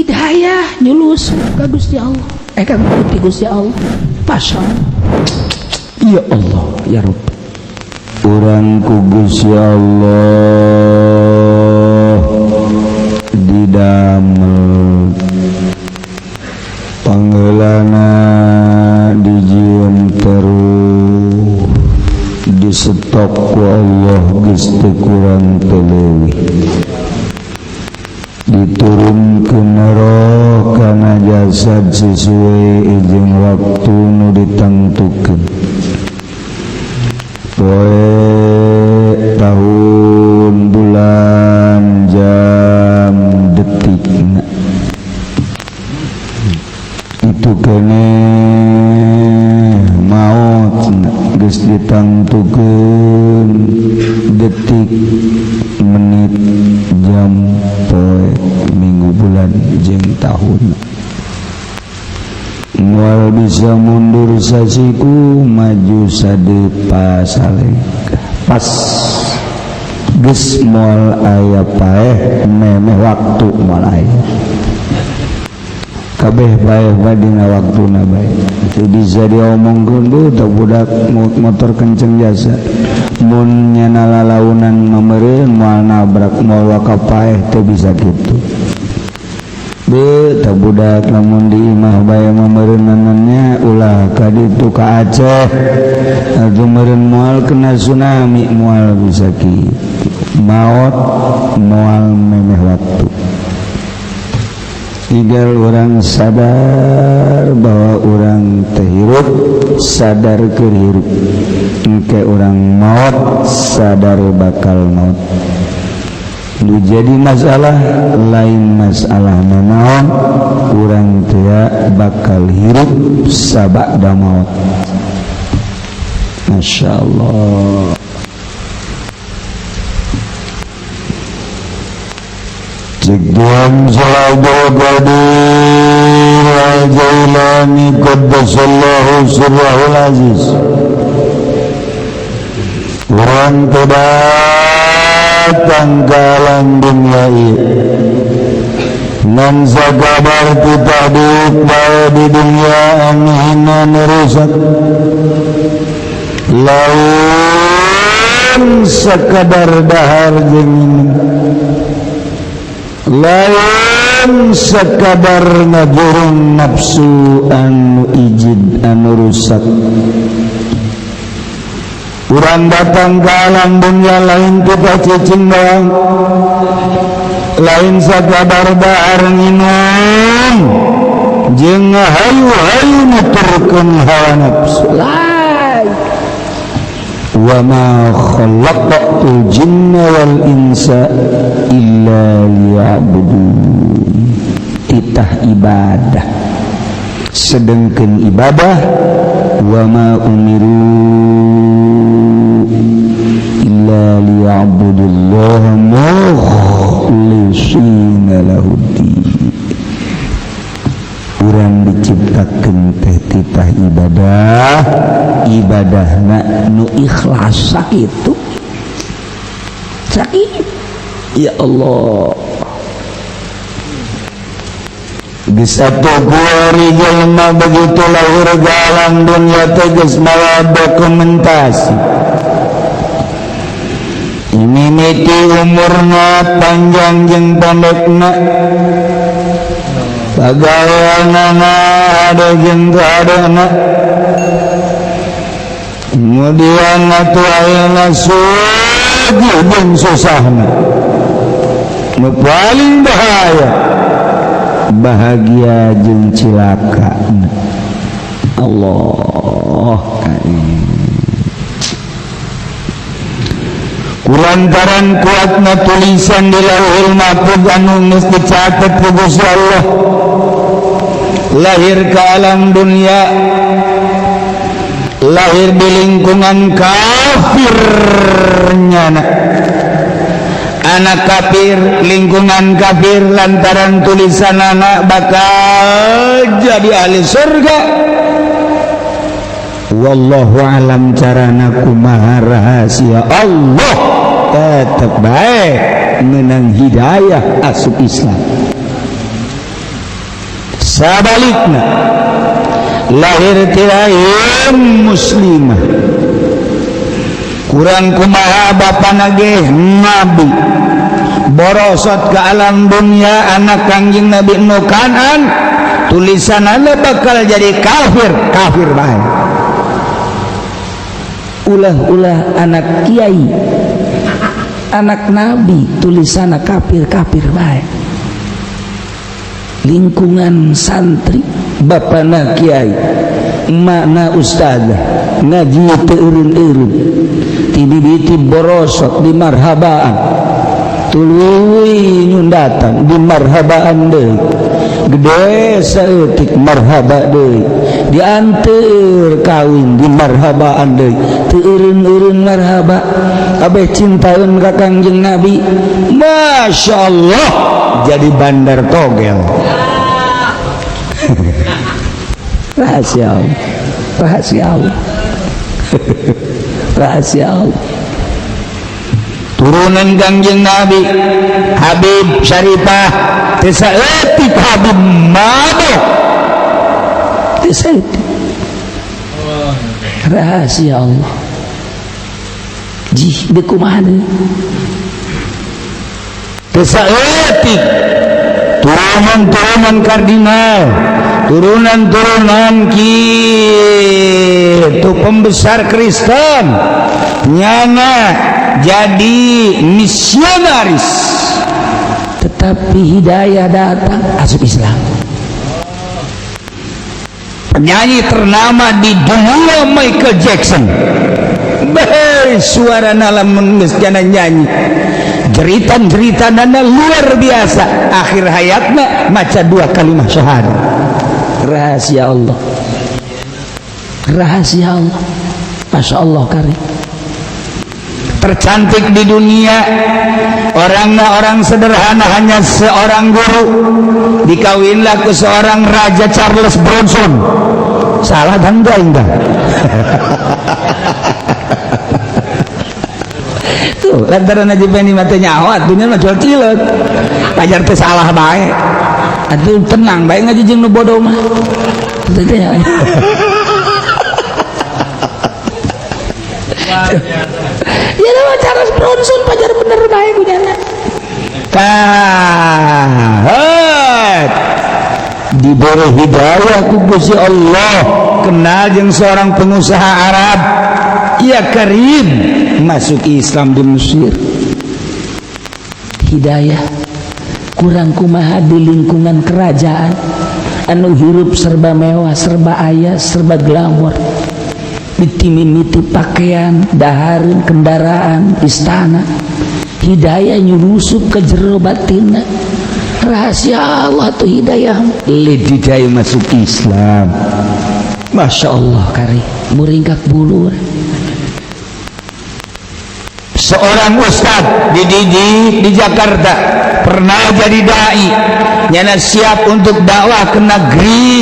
hidayah nyulus ka Gusti Allah ka Gusti Allah pasal ya Allah ya Rabb urang ku Gusti Allah didamel panggeulana dijieun terus disetok ku Allah geus teu kurang teu leuwih diturunkeun roh kana jasad sesuai jeung waktu nu ditentukeun poe tahun bulan jam detikna itu kene maut geus ditangtukeun detik menit jam poe minggu bulan jeung tahun moal bisa mundur sasiku maju sadepa salengkah pas geus moal aya paeh memeh waktu moal aya kabeh bae dina waktuna bae teu bisa diomongkeun deui teu budak motor kenceng jasa mun nyana lalaunan mameureun moal nabrak moal waka paeh teu bisa kitu teu budak lamun di imah bae mameureunannya ulah ka ditu ka Aceh atuh meureun moal kena tsunami moal bisa kitu maot moal memeh waktu tinggal orang sadar bahwa orang terhirup sadar kehirup engke orang maut sadar bakal maut lu jadi masalah lain masalah naon orang teu bakal hirup sabada maut masyaallah Jegam Saladul Qadir Al-Jailani Qaddasallahu Sirrahul Aziz orang datang ke alam dunia ini nan sakabar kita diukbal di dunia anhina nerusak lain sekadar dahar jengin lain sekadar ngajurun nafsu anu ijid anu rusak urang datang ke alam dunia lain kita cicing doang lain sekadar dahar nginum jeung hayu-hayu nuturkeun hawa nafsu wa ma khalaqtul jinna wal insa illa liya'budun titah ibadah sedengkeun ibadah wa ma umiru illa liya'budullaha mukhlishina lahuddin urang diciptakeun teh titah ibadah ibadahna nu ikhlas sakitu sakit ya Allah bisa tukuari jelema begitu lahir ke alam dunia tegas malah dokumentasi ini miti umurna panjang jeung pendekna pagaweanana ada jeung kadana kemudian atuh ayeuna sugi jeung susahna nu paling bahaya bahagia jeung cilaka Allah kulantaran kuatna tulisan di lauhul mahfuz anu geus dicatet ku Gusti Allah lahir ke alam dunia lahir di lingkungan kafir nyana anak kafir lingkungan kafir lantaran tulisan anak bakal jadi ahli surga wallahu alam carana kumaha rahasia Allah tetep bae menang hidayah asup Islam sabalikna lahir ti lain muslimah kurang kumaha bapana ge nabi borosot ke alam dunia anak Kangjeng Nabi nu Kanan tulisanana bakal jadi kafir bae ulah anak kiai anak nabi tulisanna kafir bae lingkungan santri bapana kiai emakna ustadzah ngaji teu eureun-eureun ti borosot di marhabaan tuluy nyundatan di marhabaan deui gede saeutik marhaba deui dianteur kawin di marhabaan deui teu eureun-eureun marhaba kabeh cintaeun ka Kangjeng Nabi masyaallah jadi bandar togel rahasia Allah turunan Kangjeng Nabi Habib Syarifah tisaeutik Habib mado tisaeutik rahasia Allah jih di kumaha deui tisaeutik turunan kardinal turunan kitu pembesar Kristen nyana jadi misionaris tetapi hidayah datang asup Islam penyanyi ternama di dunia Michael Jackson suara lamun geus jana nyanyi jeritan-jeritanana luar biasa akhir hayatna maca 2 kalimat syahadat rahasia Allah Masya Allah karim tercantik di dunia orang sederhana hanya seorang guru dikawinlah ke seorang Raja Charles Bronson salah dan enggak tuh lantaran aja pengen matanya awat dunia mah jual cilet pajar teh salah baik atuh tenang baik ngaji jeung nu bodoh mah ya nama Charles Bronson pajar bener baik kujana diberi hidayah ku Gusti Allah kenal jeung seorang pengusaha Arab ya Karim masuk Islam di Mesir hidayah kurang kumaha di lingkungan kerajaan anu hirup serba mewah serba ayah serba glamor ditimimiti pakaian dahareun kendaraan istana hidayah nyurusup ke jero batinna rahasia Allah tuh hidayah lididaya masuk Islam Masya Allah kari muringkak bulur seorang ustad dididik di Jakarta pernah jadi dai nyana siap untuk dakwah ke negeri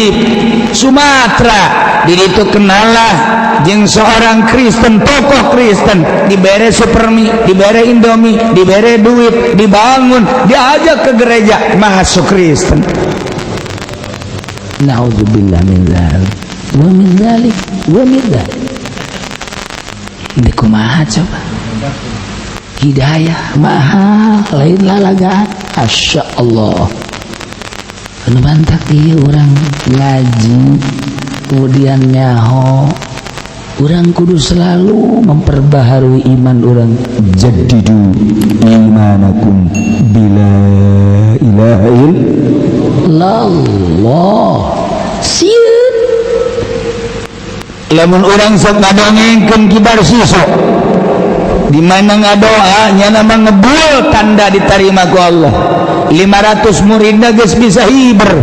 Sumatera di itu kenalah jeung seorang Kristen tokoh Kristen dibere supermi dibere indomie dibere duit dibangun diajak ke gereja masuk Kristen naudzubillah min dzalik wa min dzalik di kumaha coba hidayah mahal lain lalagaan Masya Allah anu bantak ieu urang ngaji kemudian nyaho urang kudu selalu memperbaharui iman urang jaddidu imanakum bila ilaha illallah sieun lamun urang sok ngadongengkeun kibar sisok di mana ngadoa nyana mah ngebul tanda diterima ku Allah 500 muridna geus bisa hiber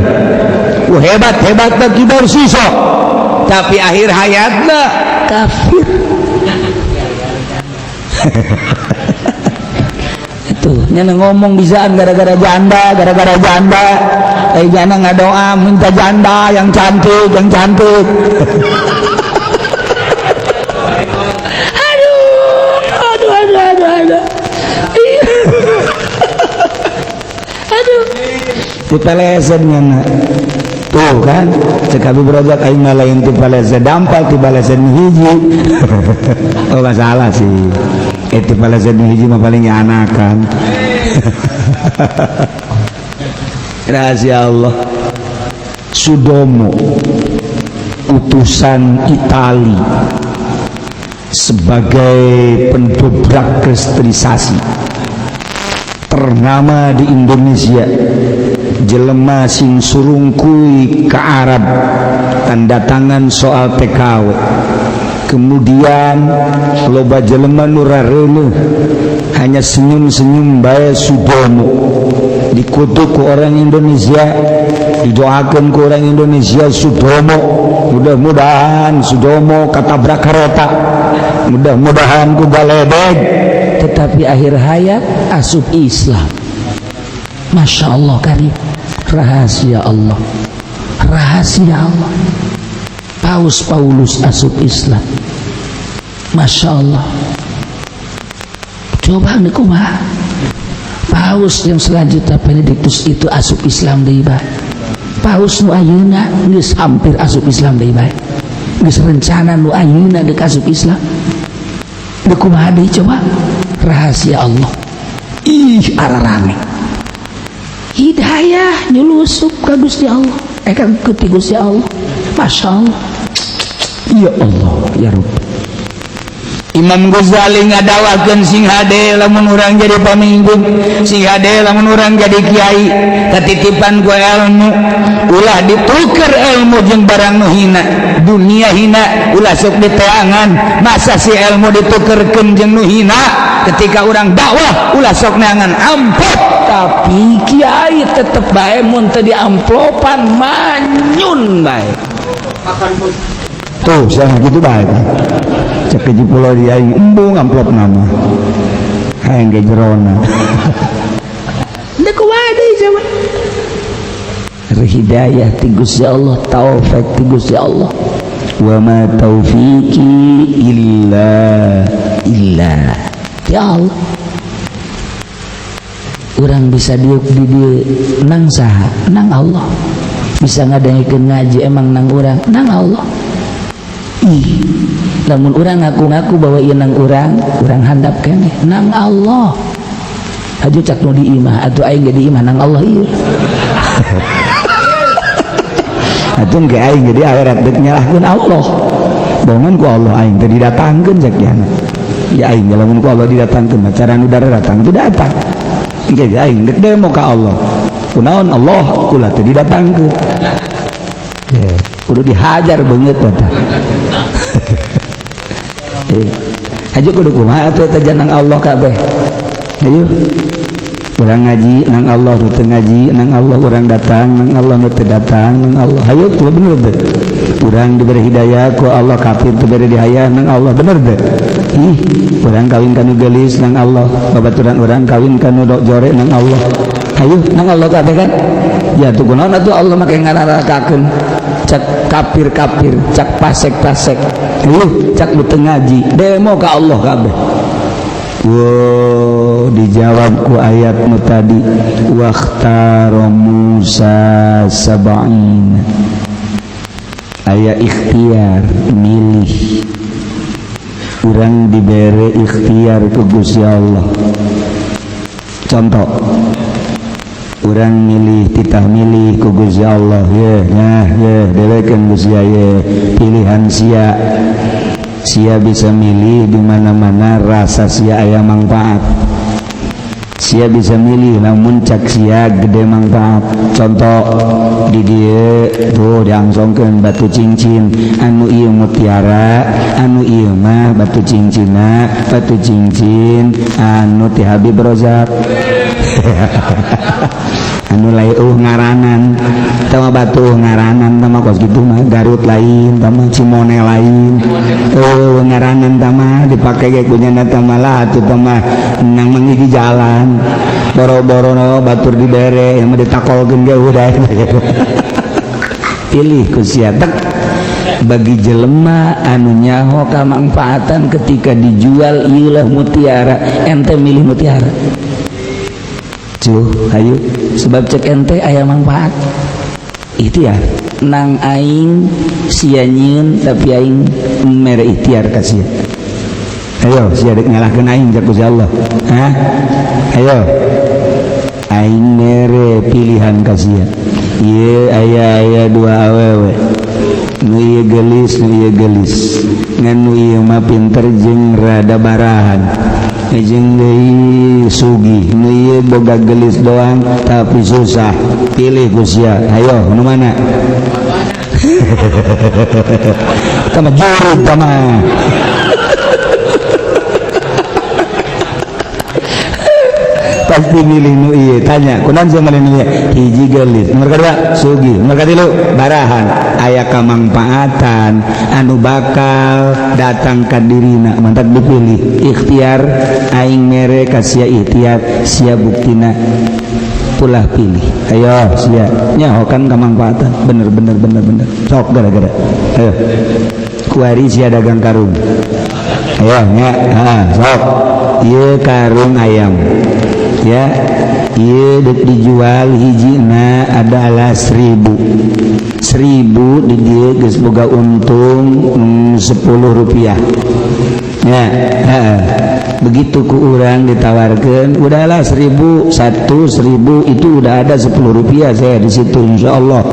hebat kibar sisok tapi akhir hayatna kafir itu nyana ngomong bisaan gara-gara janda jana ngadoa minta janda yang cantik aduh dipelesennya nak tuh kan cek Habib Razak aing lain ti palese dampal ti palese hiji oh gak salah sih ti palese hiji mah paling anakan rahasia Allah. Sudomo utusan Itali sebagai pendobrak kristenisasi ternama di Indonesia, jelema sing surungkui ke Arab tanda tangan soal TKW. Kemudian loba jelema nu rareuleuh hanya senyum-senyum bae Sudomo dikutuk ku orang Indonesia, didoakan ku orang Indonesia Sudomo, mudah-mudahan Sudomo katabrak kereta, mudah-mudahan ku galedeg, tetapi akhir hayat asup Islam. Masya Allah karim, rahasia Allah, rahasia Allah. Paus Paulus asup Islam, Masya Allah. Coba nih kumaha Paus yang selanjutnya Benediktus itu asup Islam deui bae. Paus nu ayeuna geus hampir asup Islam deui bae. Geus rencana nu ayeuna deuk asup Islam. Deuk kumaha deui coba? Rahasia Allah. Ih ararame. Hidayah nyulusup ka Gusti Allah. Ka Gusti Allah. Masya Allah. Ya Allah, ya Rabb. Imam Ghazali ngadawakeun sing hade lamun urang jadi pamimpin, sing hade lamun urang jadi kiai, katitipan ku ilmu ulah ditukar ilmu jeung barang nu hina, dunia hina ulah sok diteangan, masa si ilmu ditukerkeun jeung nu hina, ketika urang dakwah ulah sok neangan amplop, tapi kiai tetep bae mun teu diamplopan manyun bae. Tuh, saya gitu baik. Cek ke pulau dia embung amplop nama. Hayang ge jerona. Ndak kuwade sama. Hidayah ti Gusti Allah, taufik ti Gusti Allah. Wa ma taufiqi illa ya Allah. Urang bisa diuk di dieu nang saha? Nang Allah. Bisa ngadengikeun ngaji emang nang urang? Nang Allah. Ih, lamun urang ngaku-ngaku bahwa ieu nang urang handap keneh nang Allah. Aju cak nu di imah atuh aing ge di imah nang Allah ieu. Atuh ge aing ge di akhirat deuk nyalahkeun Allah. Bangun ku Allah aing teh didatangkeun cak kiana. Ya aing lamun ku Allah didatangkeun cara nu datang itu datang. Ge aing deuk demo ka Allah. Kunaon Allah kula teh didatangkeun. Kudu dihajar banget eta. Aja kudu kumaha atuh teh nang Allah kabeh. Ayo. Urang ngaji nang Allah, nu teu ngaji nang Allah, urang datang nang Allah, nu teu datang nang Allah. Hayu kudu bener teh. Urang diberi hidayah ku Allah, kafir teu beri dihayah nang Allah, bener teh. Ih, urang kawin kanu gelis nang Allah, babaturan urang kawin kanu jore nang Allah. Hayu nang Allah kabeh kan. Ya tuh kunaon atuh Allah make ngararakakeun. Cak kafir-kafir, cak pasek-pasek, cak teu ngaji, demo ka Allah kabeh. Wow, dijawab ku ayat nu tadi, waqtara Musa sab'in. Aya ikhtiar, milih. Urang dibere ikhtiar ku Gusti Allah. Contoh, urang milih titah milih ku Gusti Allah ye delekeun Gusti ye pilihan sia bisa milih di mana-mana rasa sia aya manfaat, sia bisa milih namun cak sia gede manfaat. Contoh di dieu tuh diangsongkeun batu cincin anu ieu mutiara, anu ieu mah batu cincina, batu cincin anu ti Habib Razak. Anu lain ngaranan tama batu ngaranan tama kos gitu mah Garut lain tama Cimone lain ngaranan tama dipakai kayak kunyana tama lah tuh tama nang mangigi jalan boro-boro no batur dibere yang ditakolkeun ge udah pilih ku sia tek bagi jelema anu nyaho kamanfaatan ketika dijual ieu lah mutiara ente milih mutiara. Cuh, ayo sebab cek ente aya manfaat. Itu ya. nang aing sia nyieun tapi aing mere ikhtiar ka sia. Ayo sia dek ngalahkeun aing jak Gusti Allah. Hah? Ayo. Aing mere pilihan ka sia. Ieu aya dua awewe. Nu ieu geulis, nu ieu geulis. Ngan nu ieu mah pinter jeung rada barahan. Jeung deui sugih. Nu ieu boga geulis doang tapi susah. Pilih ku sia. Ayo nu mana? Tama jurut tama. Pasti milih nu ieu. Tanya kunaon sih milih nu ieu? Hiji geulis, nomor kedua sugih, nomor katilu barahan. Aya kamangpaatan anu bakal datang ka dirina mantap dipilih. Ikhtiar aing mere ka sia ikhtiar sia buktina ulah pilih. Ayo sia nyahokan kamangpaatan bener sok gara-gara. Ayo kuari sia dagang karung. Ayo nya sok ieu karung ayam ya, iya dijual hijina adalah 1000 di dia geus boga untung 10 rupiah ya. Begitu ku urang ditawarkan udahlah 1000 itu udah ada 10 rupiah saya di situ insyaallah.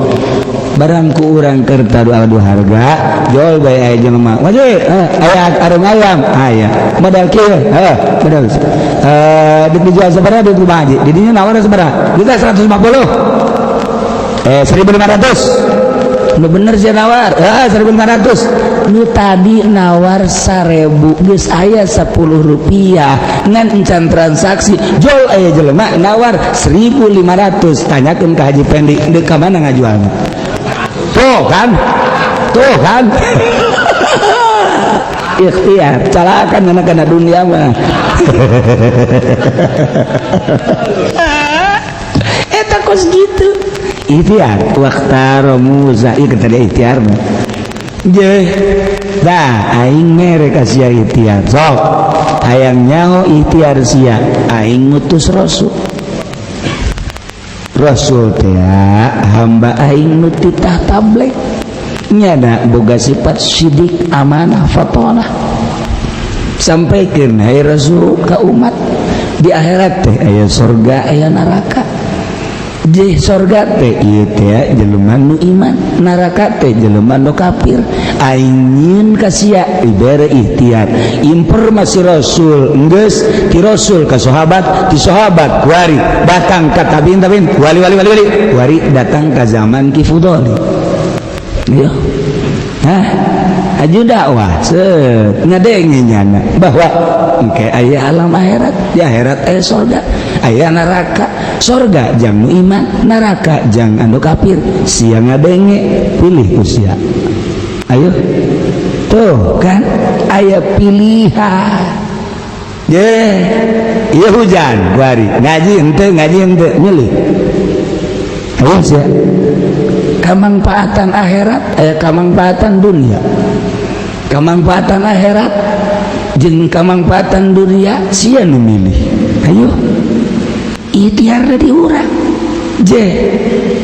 Barang ku urang keur tadu adu harga jual bae aya jelema wajib aya arung ayam aya modal kieu modal dijual sabaraha di rumah haji di dinya nawar sabaraha kita 150 1.500 nu bener sih nawar 1.500 nu tadi nawar 1.000 geus aya 10 rupiah ngan encan transaksi jual aya jelema nawar 1.500 tanyakeun ka Haji Pendi deuk ka mana ngajualna. Tuh kan ikhtiar calakan kana dunia mah eta kos gitu ikhtiar waqtar muza ieu tadi ikhtiar mah je dah aing mere ka sia ikhtiar sok hayang nyaho ikhtiar sia aing ngutus Rasul teh hamba aing nu titah tabligh nyana boga sifat sidik amanah fatonah sampaikeun hai Rasul ka umat di akhirat teh aya surga aya neraka. Di surga teh ieu teh jelema nu iman, neraka teh jelema nu kafir. Aing nyieun ka sia dibere ikhtiar informasi Rasul geus ti Rasul ka sahabat, ti sahabat kuari datang ka tabiin wali datang ka zaman Ki Fudoli. Iya. Aju dakwah ngadenge nyana bahwa engke aya alam akhirat, di akhirat aya surga, aya neraka. Surga jang nu iman, neraka jang anu kafir. Sia ngadenge pilih ku sia. Ayo. Tuh kan aya pilihan. Iya hujan kuari ngaji henteu milih. Ayo sia. Kamangpaatan akhirat aya kamangpaatan dunia. Kamangpaatan akhirat jeung kamangpaatan dunia sia nu milih. Ayo ikhtiar dari urang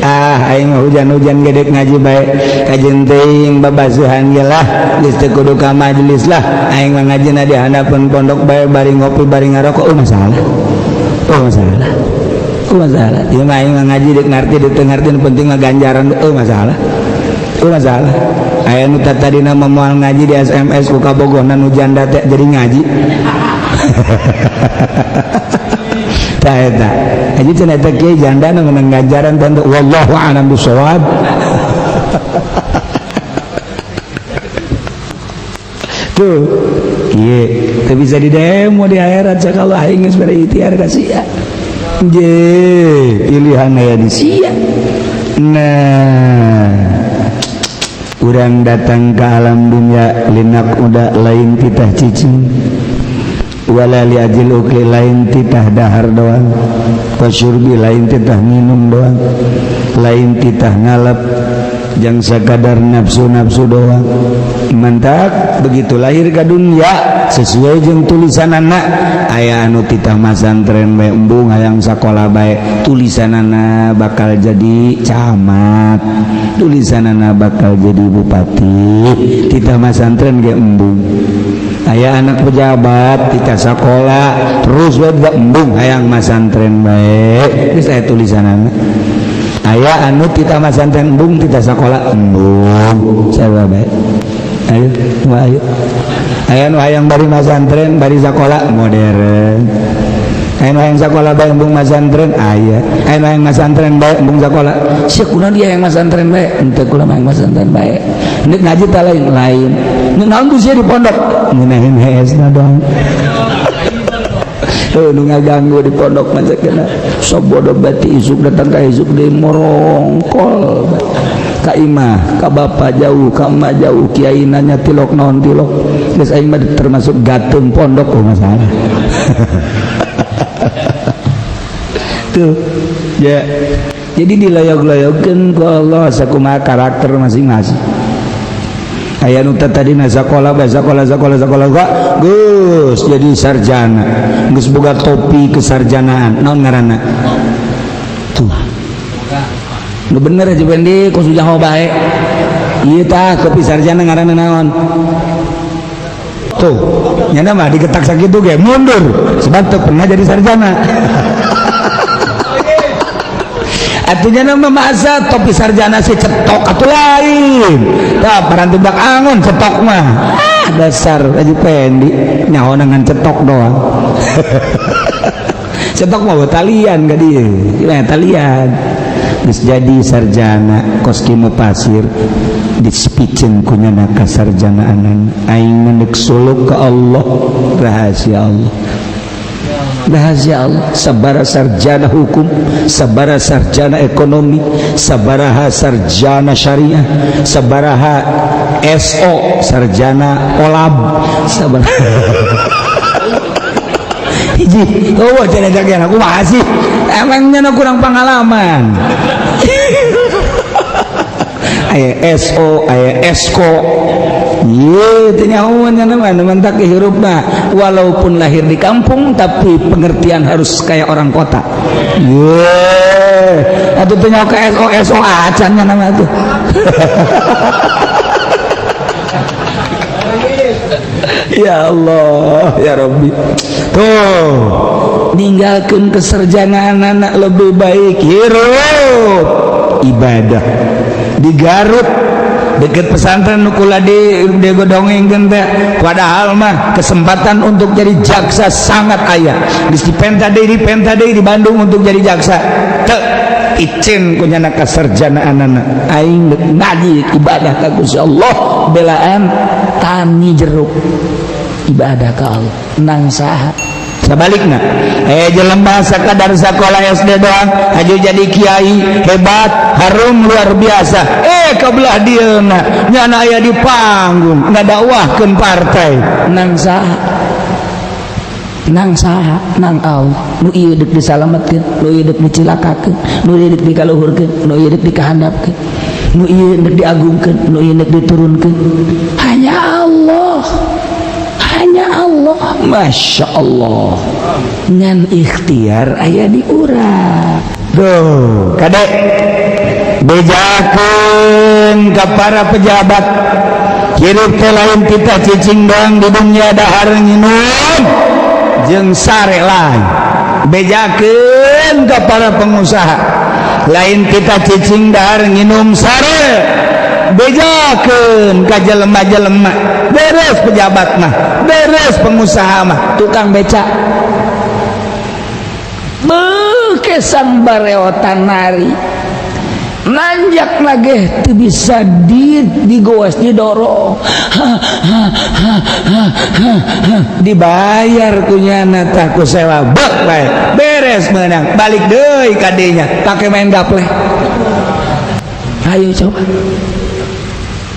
aing hujan-hujan gedek ngaji bae kajen teuing babasuhan ge lah geus teu kudu ka majelis lah aing mah ngajina di handapeun pondok bae bari ngopi bari ngarokok masalah ieu mah aing mah ngaji dek ngarti dek teu ngarti nu penting mah ganjaran masalah aya nu tadina mah moal ngaji di SMS ku kabogohna nu janda teh jadi ngaji eta aja cenah eta kieu janda nu meunang ganjaran tentu wallahu a'lam bishawab. Tuh ieu teu bisa didemo di akhirat sakala aing geus bere ikhtiar ka sia pilihan aya di sia. Nah urang datang ke alam dunia linak udah lain titah cicing wala li ajil uki lain titah dahar doang wasyurbi lain titah minum doang lain titah ngalap Jang sakadar nafsu-nafsu doang. Mantap, begitu lahir ke dunia sesuai jeung tulisanana. Aya anu titah masantren bae embung hayang sakola bae, tulisanana bakal jadi camat, tulisanana bakal jadi bupati. Titah masantren ge embung. Aya anak pejabat titah sakola terus bae embung hayang masantren bae. Geus aya tulisanana. Aya anu titah masantren embung titah sakola embung. Saha bae? Ayo, ayo. Aya nu hayang bari masantren, bari sakola modern. Aya nu hayang sakola bae embung masantren, aya. Aya nu hayang masantren bae embung sakola. Sia kunaon dia hayang masantren bae? Henteu kula hayang masantren bae. Nek ngaji teh lain. Nek naon ku sia di pondok? Ngeunaheun heesna doang. Nu ngaganggu di pondok mah sakena. Sok bodoh bati isuk datang ka isuk deui morongkol. Ka imah, ka bapa jauh, ka emak jauh, kiai nanya tilok naon tilok. Geus aing mah termasuk gateung pondok kok masalah. Tuh, ya. Jadi dilayog-layogkeun ku Allah sakumaha karakter masing-masing. Aya nu tadina sakola bae sakola kok geus jadi sarjana. Geus boga topi kesarjanaan. Naon ngaranna? Tuh. Nu bener aja bendi ku sujaho bae. Ieu tah kopi sarjana ngaranna naon? Tuh, nyana mah digetak sakitu ge mundur sebab teu pernah jadi sarjana. Atunya nama masa topi sarjana si cetok atuh lain. Tah paranti bak angon cetok mah. Dasar aja pendi nyaho dengan cetok doang. Cetok mah talian ka dieu. Gimana talian? Geus jadi sarjana kos kieu pasir dispikeun ku nyana ka sarjanaanan aing mendek suluk ka Allah rahasia Allah. Rahasia Allah, sabaraha sarjana hukum, sabaraha sarjana ekonomi, sabaraha sarjana syariah, sabaraha SO sarjana olab, sabaraha hiji, oh jangan jaga aku masih, emangnya kurang pengalaman. Aya SO, aya ESCO. Iya, tenyahuannya teman tak hirup mah. Walaupun lahir di kampung, tapi pengertian harus kayak orang kota. Iya, atau tenyahu ke SO acannya nama itu. Ya Allah, ya Rabbi. Tuh, ninggalkan keserjanaan anak lebih baik. Hirup ibadah di Garut. Deket pesantren nukula di godongengkeun teh padahal mah kesempatan untuk jadi jaksa sangat aya. Geus dipenta deui di Bandung untuk jadi jaksa. Teu icin ku nyana kasarjanaanana. Aing ngaji ibadah ka Gusti Allah belaan tani jeruk. Ibadah ka Allah. Nang saha? Sabalikna jelema sakadar sakola SD doang aju jadi kiai hebat harum luar biasa kabelah dieuna nyana aya di panggung ngadakwahkeun partai nang saha nang Allah nu ieu deuk disalametkeun nu ieu deuk dicilakakeun nu ieu deuk dikaluhurkeun nu ieu deuk dikahandapkeun nu ieu deuk diagungkeun nu ieu deuk diturunkeun hanya Allah. Masya Allah ngan ikhtiar aya di urang. Duh kadek bejakeun ka para pejabat hirup teh lain kita cicing doang di dunia dahar nginum jeung sare lain. Bejakeun ka para pengusaha lain kita cicing dahar nginum sare. Bejakeun ka jelema-jelema beres pejabat mah beres pengusaha mah tukang beca kesan bareotan nari nanjak lagi teu bisa digoes didorong dibayar kunyana tah ku sewa bek bae beres meunang balik deui ka dinya pake main gapleh. Ayo coba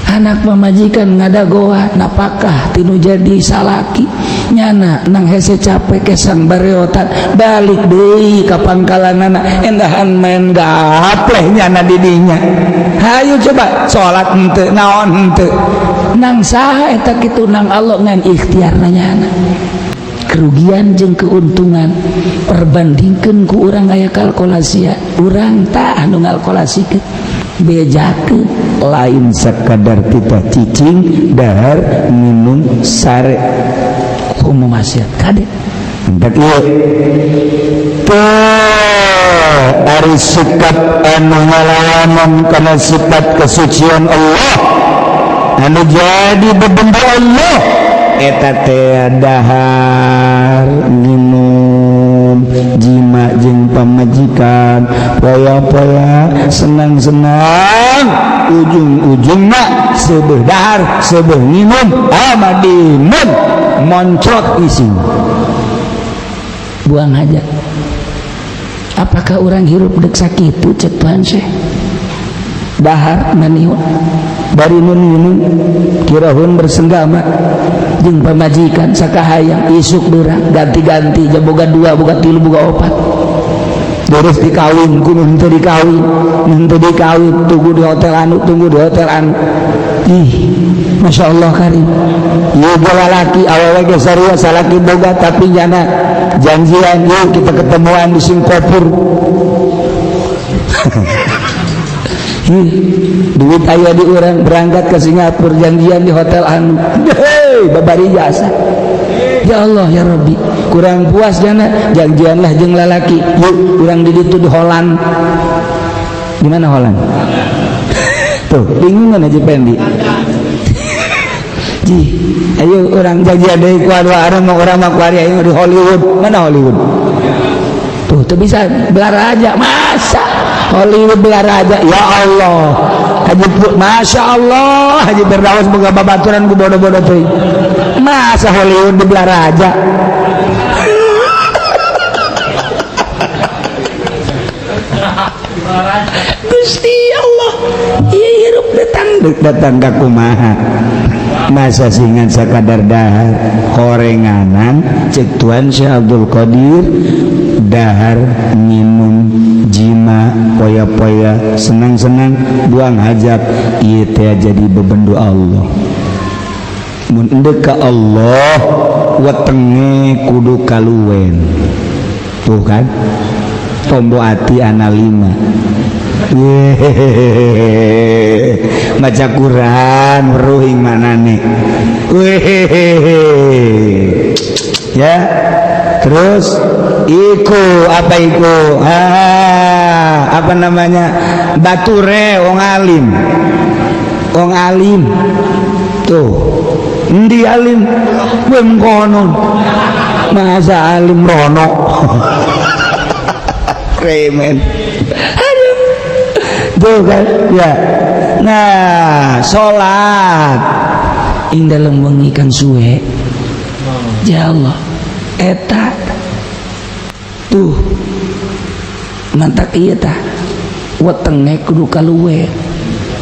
anak mamajikan ngadagoa napakah tinu jadi salaki nyana nang hese capek kesang bareotan balik deui ka pangkalanana endahan main gapleh nyana didinya. Hayu coba salat henteu naon henteu nang saha eta kitu nang Allah ngan ikhtiarna nyana. Kerugian jeung keuntungan perbandingkeun ku urang aya kalkulasian urang tah anu ngalkulasikeun bejakeun lain sekadar kita cicing dahar minum sare hukum maksiat kade hendak ieu ari sikap anu ngalawanan kana sifat kesucian Allah anu jadi bebenda Allah eta teh dahar minum jima jeung pamajikan poya-poya senang-senang ujung-ujungna seubeuh dahar seubeuh minum amadimun moncrot ising buang hajat. Apakah orang hirup dek sakitu cek Tuhan Syekh dahar maniun bari minum kirahun bersenggama jeung pamajikan sakahayang isuk beurang ganti-ganti boga 2 boga 3 boga 4 beres dikawin kudu henteu dikawin tunggu di hotel anu ih Masya Allah karim ieu lalaki awewe ge sarua salaki boga tapi nyana janjian yuk kita ketemuan di Singapura. Duit aya di urang berangkat ke Singapura janjian di hotel anu hei babari jasa ya Allah ya Rabbi kurang puas jana janjianlah jeung lalaki yuk urang di ditu di Holland. Di mana Holland tuh bingung kan Haji Pendi ji ayo orang janjian deui ku orang mah kuari ayo di Hollywood. Mana Hollywood tuh bisa belar aja masa Hollywood belar aja ya Allah Haji Masya Allah Haji Firdaus boga babaturan ku bodoh-bodoh teh masa Hollywood di belar aja Gusti Allah ieu hirup datang ka kumaha masa singan sakadar dahar horenganan cek Tuan Syekh Abdul Qadir dahar minum jima poya-poya senang-senang buang hajat ieu teh jadi bebendu Allah mun endeu ka Allah wetenge kudu kaluwen tuh kan tombo ati ana 5 baca Quran meruhing manane ya terus iku apa iku apa namanya bature wong alim tuh endi alim kowe mengkono masa alim rono remen tuh kan ya nah sholat ing dalam wengi kan suwe ya Allah eta tuh mantak iya tah wetenge kudu kaluwe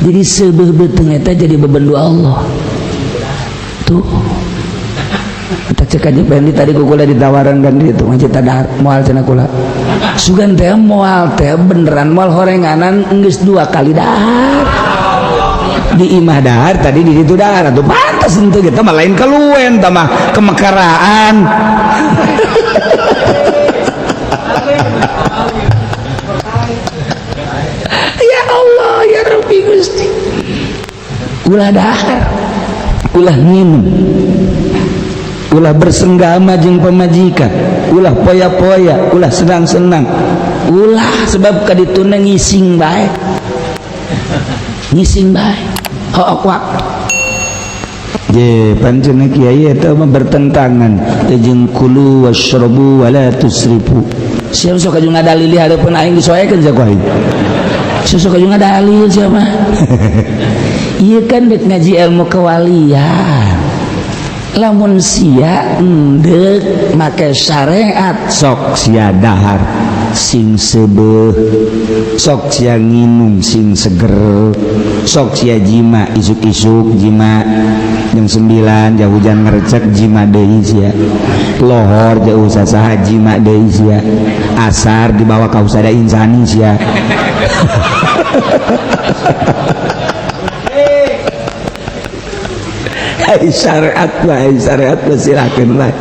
jadi sebeuh-beuteung eta jadi bebendu Allah tuh kita cek aja Pendi tadi kukula ditawaran kan itu ngaji tadar moal cenah kula sugan teh moal teh beneran moal horenganan geus 2 kali dahar di imah dahar tadi di ditu dahar atuh pantes henteu kita mah lain kaluwen tah mah kemekaraan ya Allah ya Rabbi Gusti ulah dahar ulah minum ulah bersenggama jeung pamajikan ulah poya-poya ulah senang-senang ulah sebab kadituna ngising bae hoak je pancen kiai eta mah bertentangan jeung kulu wasyrabu wala tusrifu sia sok kajung dalil di hareupeun aing disoekeun sa ku aing sok kajung dalil sia mah ieu kan dek ngaji ilmu kewalian lamun sia endek make syariat sok sia dahar sing sebeuh sok sia nginum sing seger sok sia jima isuk-isuk jima jam 9 jauh hujan ngerecek jima deui sia lohor jauh sasaha jima deui sia asar dibawa ka usada insani sia syariat silakan lah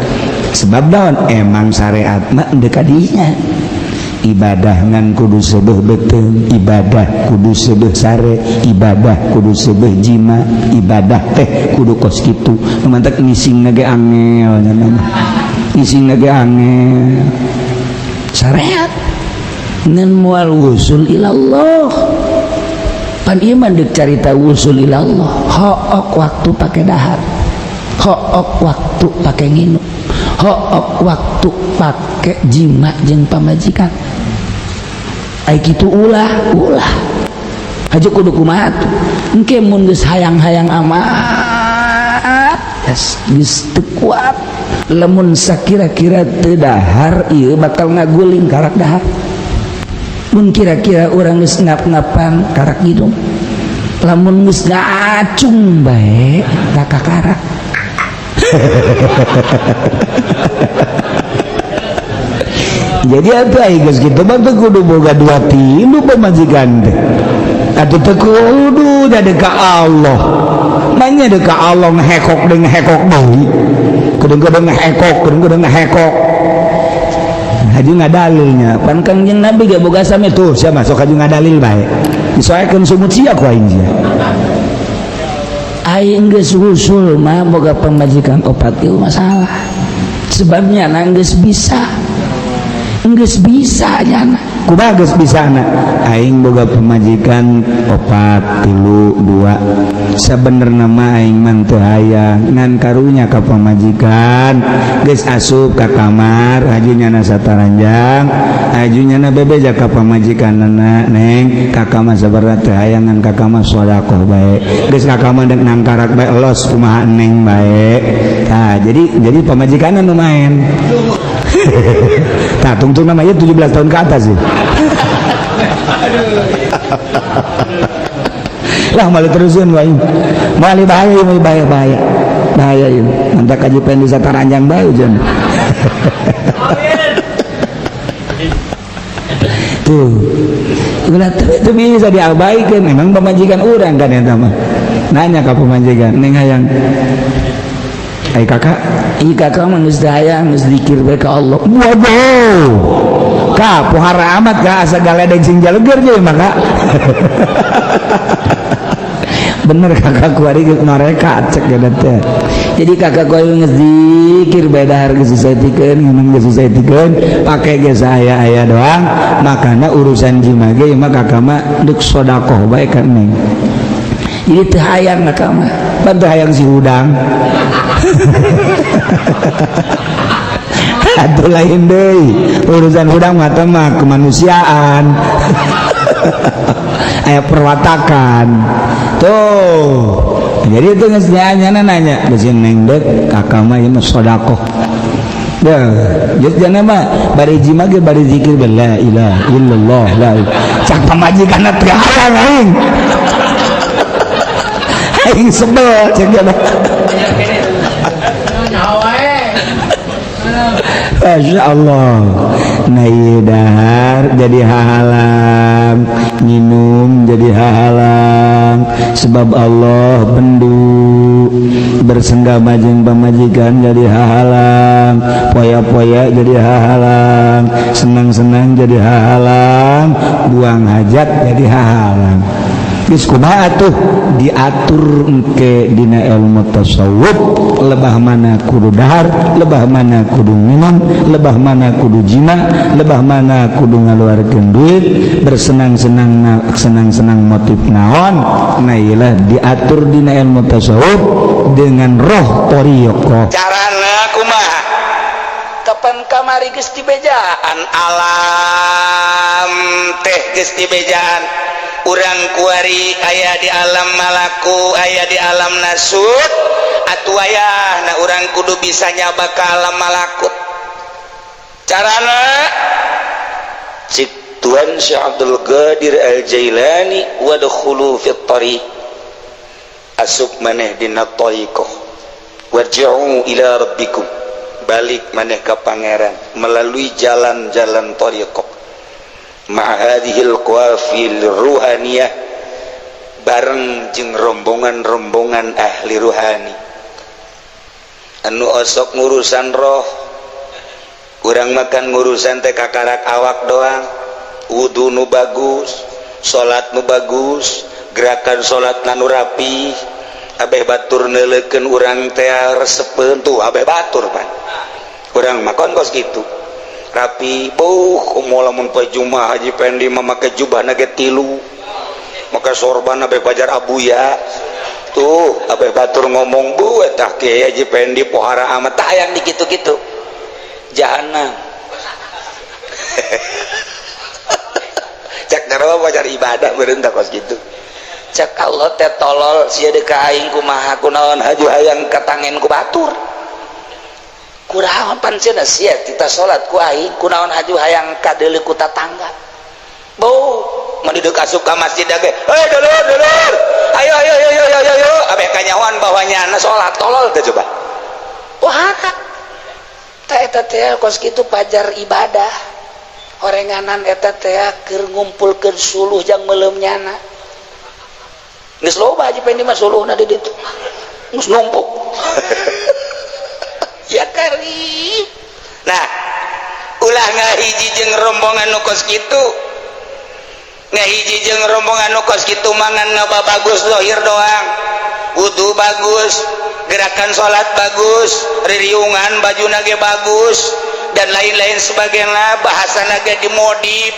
sebab naon emang syariat mah dekadinya ibadah ngan kudu sebeuh beteng ibadah kudu sebeuh sare ibadah kudu sebeuh jima ibadah teh kudu kos kitu mantak ngising ge angel ngising ge angel syariat ngan moal wusul ilallah pan ieu mah deuk carita wusul ilallah hook waktu pakai dahar hook waktu pakai nginum hook waktu pakai jima jeung pamajikan ai kitu ulah aja kudu kumaha tuh engke mun geus hayang-hayang amat geus teu kuat lamun sakira-kira teu dahar ieu bakal ngaguling karak dahar mun kira-kira urang geus ngap-ngapan karak hidung lamun geus ngacung bae kakakarak jadi apa guys gitu mah kudu boga 2 tilu pamajikan teh atuh teu kudu da ka Allah manya da ka Allah ngehekok deung ngehekok deui kudu ngehekok haji ngadalilnya pan kanjeng Nabi ge boga same tuh sia masuk haji ngadalil bae disoekeun sumut sia ku aing sia aing geus usul mah boga pamajikan opat ieu masalah sebabnya geus bisa nyana kumaha geus bisana aing boga pamajikan 4 3 2 sabenerna mah aing mah teu hayang ngan karunya ka pamajikan geus asup ka kamar hajunyana sataranjang hajunyana bebeja ka pamajikanna neng kakak mah sabarna teu hayang ngan kakak mah sedekah bae geus kakak mah deuk nangkarak bae elos kumaha neng bae tah jadi pamajikanna nu main nah tungtung namanya 17 tahun ke atas sih lah malah terusin malah bahaya yuk nanti kajian di sataranjang bayu jen tuh ulah itu bisa diabaikan memang pemajikan orang kan ya teman nanya ke pemajikan neng hayang ay kakak mah geus hayang geus zikir bae ka Allah waduh ka pohara amat ka asa galedeg sing jaleger ge mah ka bener kakak kuari geus noreka cek ya teh jadi kakak kuari geus zikir bae dahar geus saetikeun ngeunang geus saetikeun pake ge aya doang makana urusan jima ge mah kakak mah deuk sedekah bae ka neng jadi teu hayang kakak mah pan teu hayang si hudang aduh lain deui urusan hudang mah kemanusiaan aya perwatakan tuh jadi itu geus nanya geus neng deuk kakak mah ieu mah sedekah dah geus jana mah bari jima ge bari zikir la ilaha illallah la cak pamajikanna teu hayang aing sebel cek jana Masya Allah naik dahar jadi halang minum jadi halang sebab Allah bendu bersenggama jeung pamajikan jadi halang poya-poya jadi halang senang-senang jadi halang buang hajat jadi halang geus kumaha atuh diatur engke dina ilmu tasawuf lebah mana kudu dahar lebah mana kudu minum lebah mana kudu jima lebah mana kudu ngaluarkeun duit bersenang-senang motif naon nah iyalah diatur dina ilmu tasawuf dengan roh toriyoko carana kumaha kapan kamari geus dibejaan alam teh geus dibejaan urang kuari aya di alam malaku aya di alam nasut atuh aya na urang kudu bisa nyaba ka alam malakut carana cik Tuan Syekh Abdul Qadir Al-Jailani wadkhulu fit tariq asub maneh dina tariqah warji'u ila rabbikum balik maneh ka pangeran melalui jalan-jalan tariqah ma'hadhil qawafil ruhaniyah bareng jeung rombongan-rombongan ahli ruhani anu osok ngurusan roh urang makan ngurusan teh kakarak awak doang wudu nu bagus salat nu bagus gerakan salat nu rapi abeh batur neuleukeun urang teh resepeun tuh abeh batur pan urang makon kos kitu rapi kumaha lamun poe Jumat Haji Pendi mah make jubahna ge 3 maka sorban abeh pajar abuya tuh abeh batur ngomong bu etah kieu Haji Pendi pohara amat tayang di kitu-kitu jahanam cak darawa pajar ibadah beureun tah kos kitu cak Allah teh tolol sia deuk ka aing kumaha kunaon haju hayang katangen ku batur kunaon pancen sia kita salat ku aing kunaon haju hayang kadeuleu ku tatangga bau mani deuk asup ka masjid ge hei dulur ayo abeh kanyawan bawahnya salat tolol teh coba pohara teh eta teh kos kitu pajar ibadah horenganan eta teh keur ngumpulkeun suluh jang meuleumnyana geus loba Haji Pendi mah suluhna di ditu geus numpuk ya karim nah ulah ngahiji jeung rombongan nu kos kitu ngahiji jeung rombongan nu kos kitu mangan bagus zahir doang wudu bagus gerakan salat bagus ririungan bajuna ge bagus dan lain-lain sebagainya bahasana ge dimodif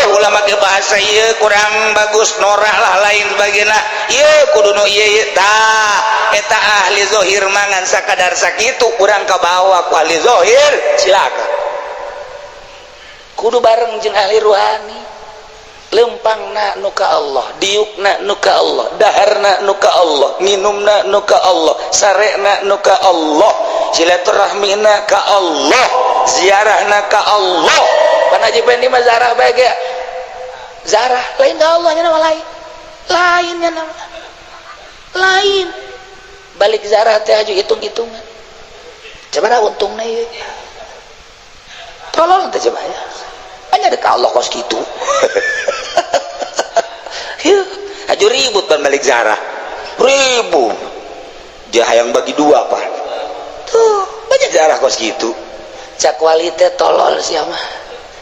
ulama ge bahasa ieu kurang bagus norah lah lain sebagainya ieu kudu nu ieu tah eta ahli zahir mangan sakadar sakitu urang kabawa ku ahli zahir silakan kudu bareng jeung ahli ruhani lempangna nu ka Allah diukna nu ka Allah daharna nu ka Allah minumna nu ka Allah sarena nu ka Allah silaturahmina ka Allah ziarahna ka Allah pan Haji Pendi mah zarah bae ge zarah lain ka Allah nya nama lain nya nama lain balik zarah teh aju hitung-hitungan coba untungna ieu tolong teh coba ya hanya deuk Allah kos kitu aju ribut pan balik zarah ribut dia hayang bagi 2 pan tuh banyak zarah kos kitu cak wali teh tolol sia mah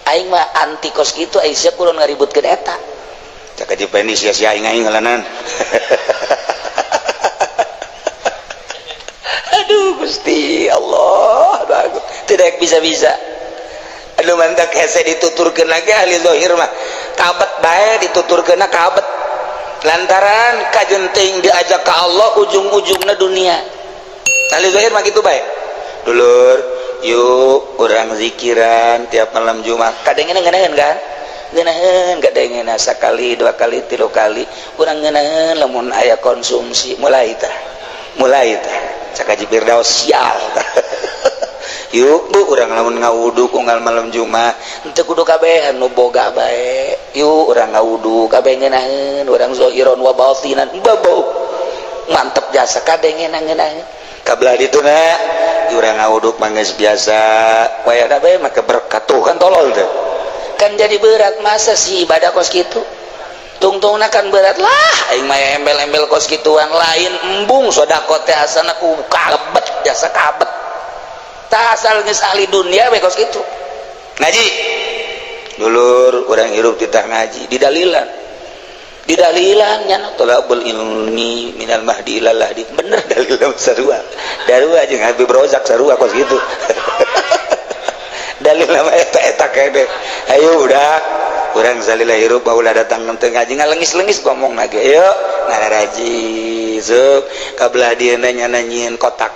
aing mah anti kos kitu aing sia kudu ngaributkeun eta cak Haji Pendi sia-sia aing ngalanan aduh Gusti Allah bagus tidak bisa-bisa aduh mantak hese dituturkeun lagi ahli zahir mah kabet bae dituturkeunna kabet lantaran kajenting diajak ka Allah ujung-ujungna dunia ahli zahir mah kitu bae dulur yuk urang zikiran tiap malam Jumat kadengeun ngeunaheun kan ngeunaheun kadengeun sakali 2 kali 3 kali urang ngeunaheun lamun aya konsumsi mulai tah cak Haji Firdaus sial yuk bu urang lamun ngawudu unggal malam Jumat henteu kudu kabehan nu boga bae yuk urang ngawudu kabeh ngeunaheun urang zahiron wa batinan babau mantep jasa kadengeun ngeunaheun kabelah dituna urang ngawudu mah geus biasa wayahna bae mah keberkat tuh kan tolol teh kan jadi berat masa sih ibadah kos kitu tungtungna kan berat lah aing mah embel-embel kos kituan lain embung sedekah teh asana ku kabet jasa kabet tak asal geus ahli dunia we kos kitu ngaji dulur urang hirup titah ngaji didalilan nya tolabul ilmi minal mahdi ilal lahdi bener dalilan sarua darua jeung Habib Rozak sarua kos kitu dalil nama eta kede ayo udah urang salila hirup baula datang teu ngaji ngalengis-lengis ngomong lagi ayo ngararaji sok kabelah dieu nanyieun kotak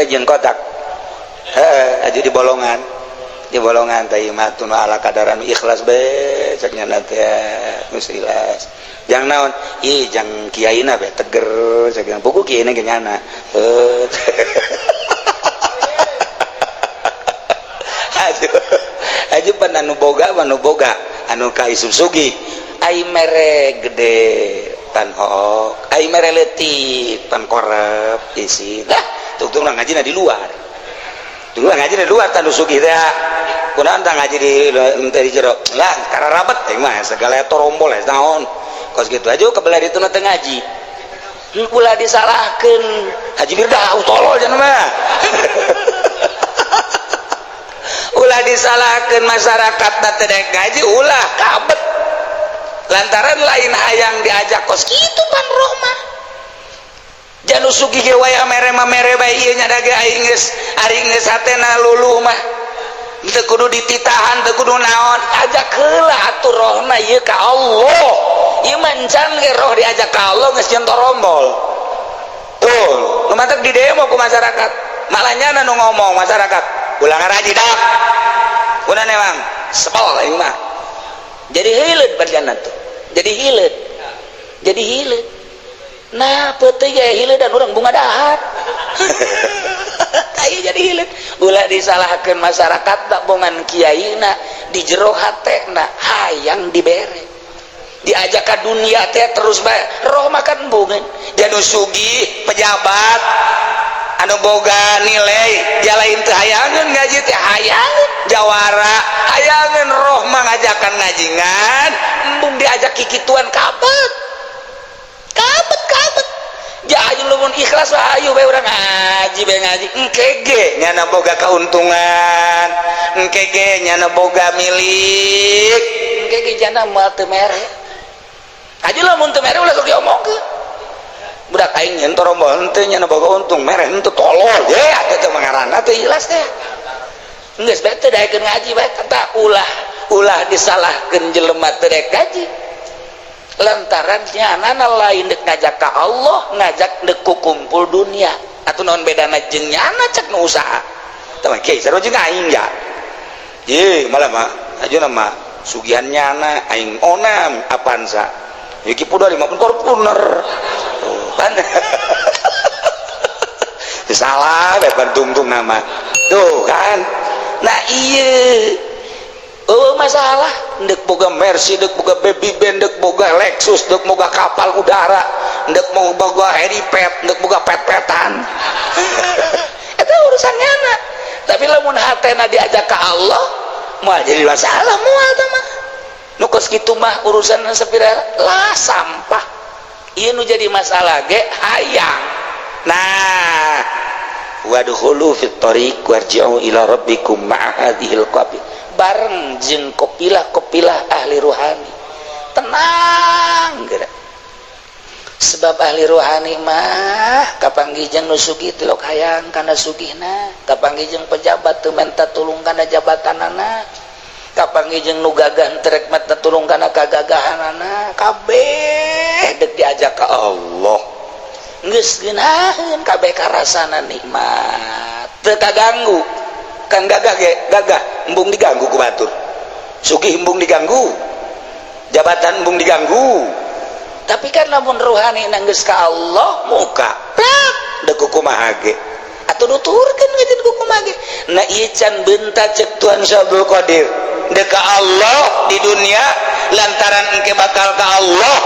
jeung kotak aja di bolongan teh matun ala kadaran ikhlas be cek nya teh geus ikhlas jang naon ih jang kiaina be teger cek buku kiaina ge nyana aja pan anu boga anu ka isuk sugih ai mere gede pan hook ai mere leutik pan korep isi dah tuk ngaji di luar dulu ngaji di luar tanu sugih teh kunaon tah ngaji di jero lah karena rabat mah segala torombol naon kos gitu aja kebelah itu teh ngaji ulah disalahkeun Haji Firdaus tolol cenah mah ulah disalahkeun masyarakat teh dek ngaji ulah kabet lantaran lain hayang diajak kos kitu pan roh mah janu sugih ge wae mere bae ieu nya dage aing geus hatena luluh mah teu kudu dititahan teu kudu naon ajak heula atuh rohna ieu ka Allah ieu mancan ge roh diajak ka Allah geus jeung torombol tuh nu mantep di demo ku masyarakat malahnya nu ngomong masyarakat ulah ngaraji dak kunaon emang sebel aing mah jadi hileud badanna tuh jadi hileud nah peuting ge hileud dan urang bunga dahat aya jadi hileud ulah disalahkeun masyarakat tak bongan kiaina di jero hatena hayang dibere diajak ka dunia teh terus bae roh makan bungan janu sugih pejabat anu boga nilai dia lain teh hayangeun ngaji teh hayangeun jawara hayangeun roh mah ngajakan ngajingan embung diajak kikituan kabet ja ayeuna lamun ikhlas ayo bae urang ngaji engke nya boga kauntungan engke nya boga milik engke jana moal teu mere aja lamun teu mere ulah sok diomongkeun budak aing nyen torombol henteu nya boga untung mere henteu tolol ye atuh teh mangaranna teu ikhlas teh geus bae teu daekeun ngaji bae eta ulah disalahkeun jelema teu daek ngaji lantaran nyanana lain dek ngajak ka Allah ngajak dek kumpul dunia atuh naon bedana jeung nyana cek nu usaha tah mah kieu sarua jeung aing ya ye malah mah ajeuna mah sugihan nyana aing onam apansa iki pudari mah pun korpuner pan salah bae tungtung nama tuh kan nah ieu masalah ndek boga Mercy ndek boga baby band ndek boga Lexus ndek boga kapal udara ndek boga helipad ndek boga pet-petan itu urusannya anak tapi lamun hatena diajak ke Allah moal jadi masalah moal teh mah nu kos kitu mah urusan sapira lah sampah ieu nu jadi masalah ge hayang nah wadkhulu fit thariq warji'u ila rabbikum ma'a hadhil qabil bareng jeung kopilah ahli ruhani tenang geura sebab ahli ruhani mah kapanggih jeung nu sugih teu hayang kana sugihna kapanggih jeung pejabat teu minta tulung kana jabatanana kapanggih jeung nu gagah teu rek minta tulung kana kagagahanana kabeh deuk diajak ka Allah geus geunaheun kabeh karasana nikmat teu kaganggu kan gagah embung diganggu ku batur sugih embung diganggu jabatan embung diganggu tapi kan lamun rohani nanggeus ka Allah muka plak deuk kumaha ge atuh nuturkeun ngajeun kumaha ge na ieu can beunta cek Tuhan Sabul Qadir deuk ka Allah di dunia lantaran engke bakal ka Allah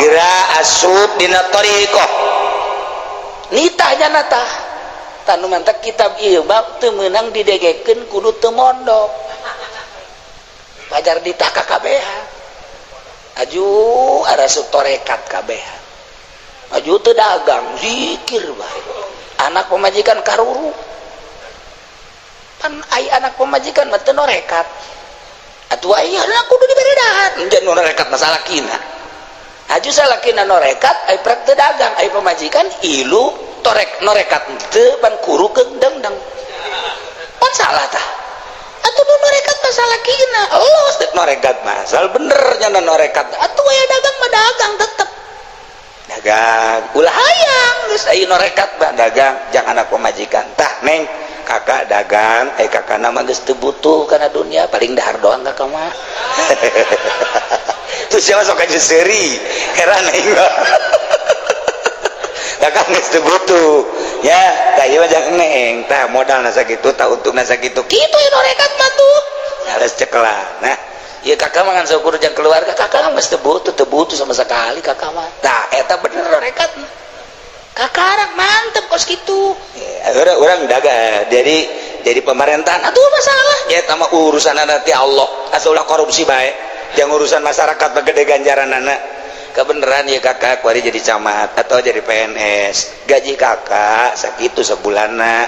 geura asub dina thariqah nitahnya natah tanu mantak kitab ieu bab teu meunang didegekeun kudu teu mondok pajar ditah ka kabehan aju arasuk torekat kabehan aju teu dagang zikir bae anak pemajikan karuru pan ai anak pemajikan mah teu norekat atuh ai anak kudu dibere dahat enjeun norekat masalah kina aju salakina norekat ai prek teu dagang ai pemajikan ilu torek norekat teu pan kuru keundang-dang pan salah tah atuh nu norekat masalah kina los dek norekat masal bener nya norekat atuh aya dagang mah dagang tetep dagang ulah hayang geus aya norekat mah dagang jangan anak pemajikan tah neng kakak dagang kakak nama geus teu butuh kana dunia paling dahar doang kakak mah tuh siapa sok aja seri heran neng kakak geus teu butuh ya tah ieu jangan neng tah modal na sakitu tah untungna sakitu kitu norekat mah tuh harus cekelan. Nah ya kakak mangan syukur jeung keluarga kakak mah mesti butuh sama sekali kakak mah tah eta bener rekat kakak mantep kos gitu ya, orang daga jadi pemerintahan atuh masalah ya eta mah urusan nanti Allah asulah korupsi bae yang urusan masyarakat gede ganjaran anak kebeneran ya kakak kuari jadi camat atau jadi PNS gaji kakak sakitu sebulanna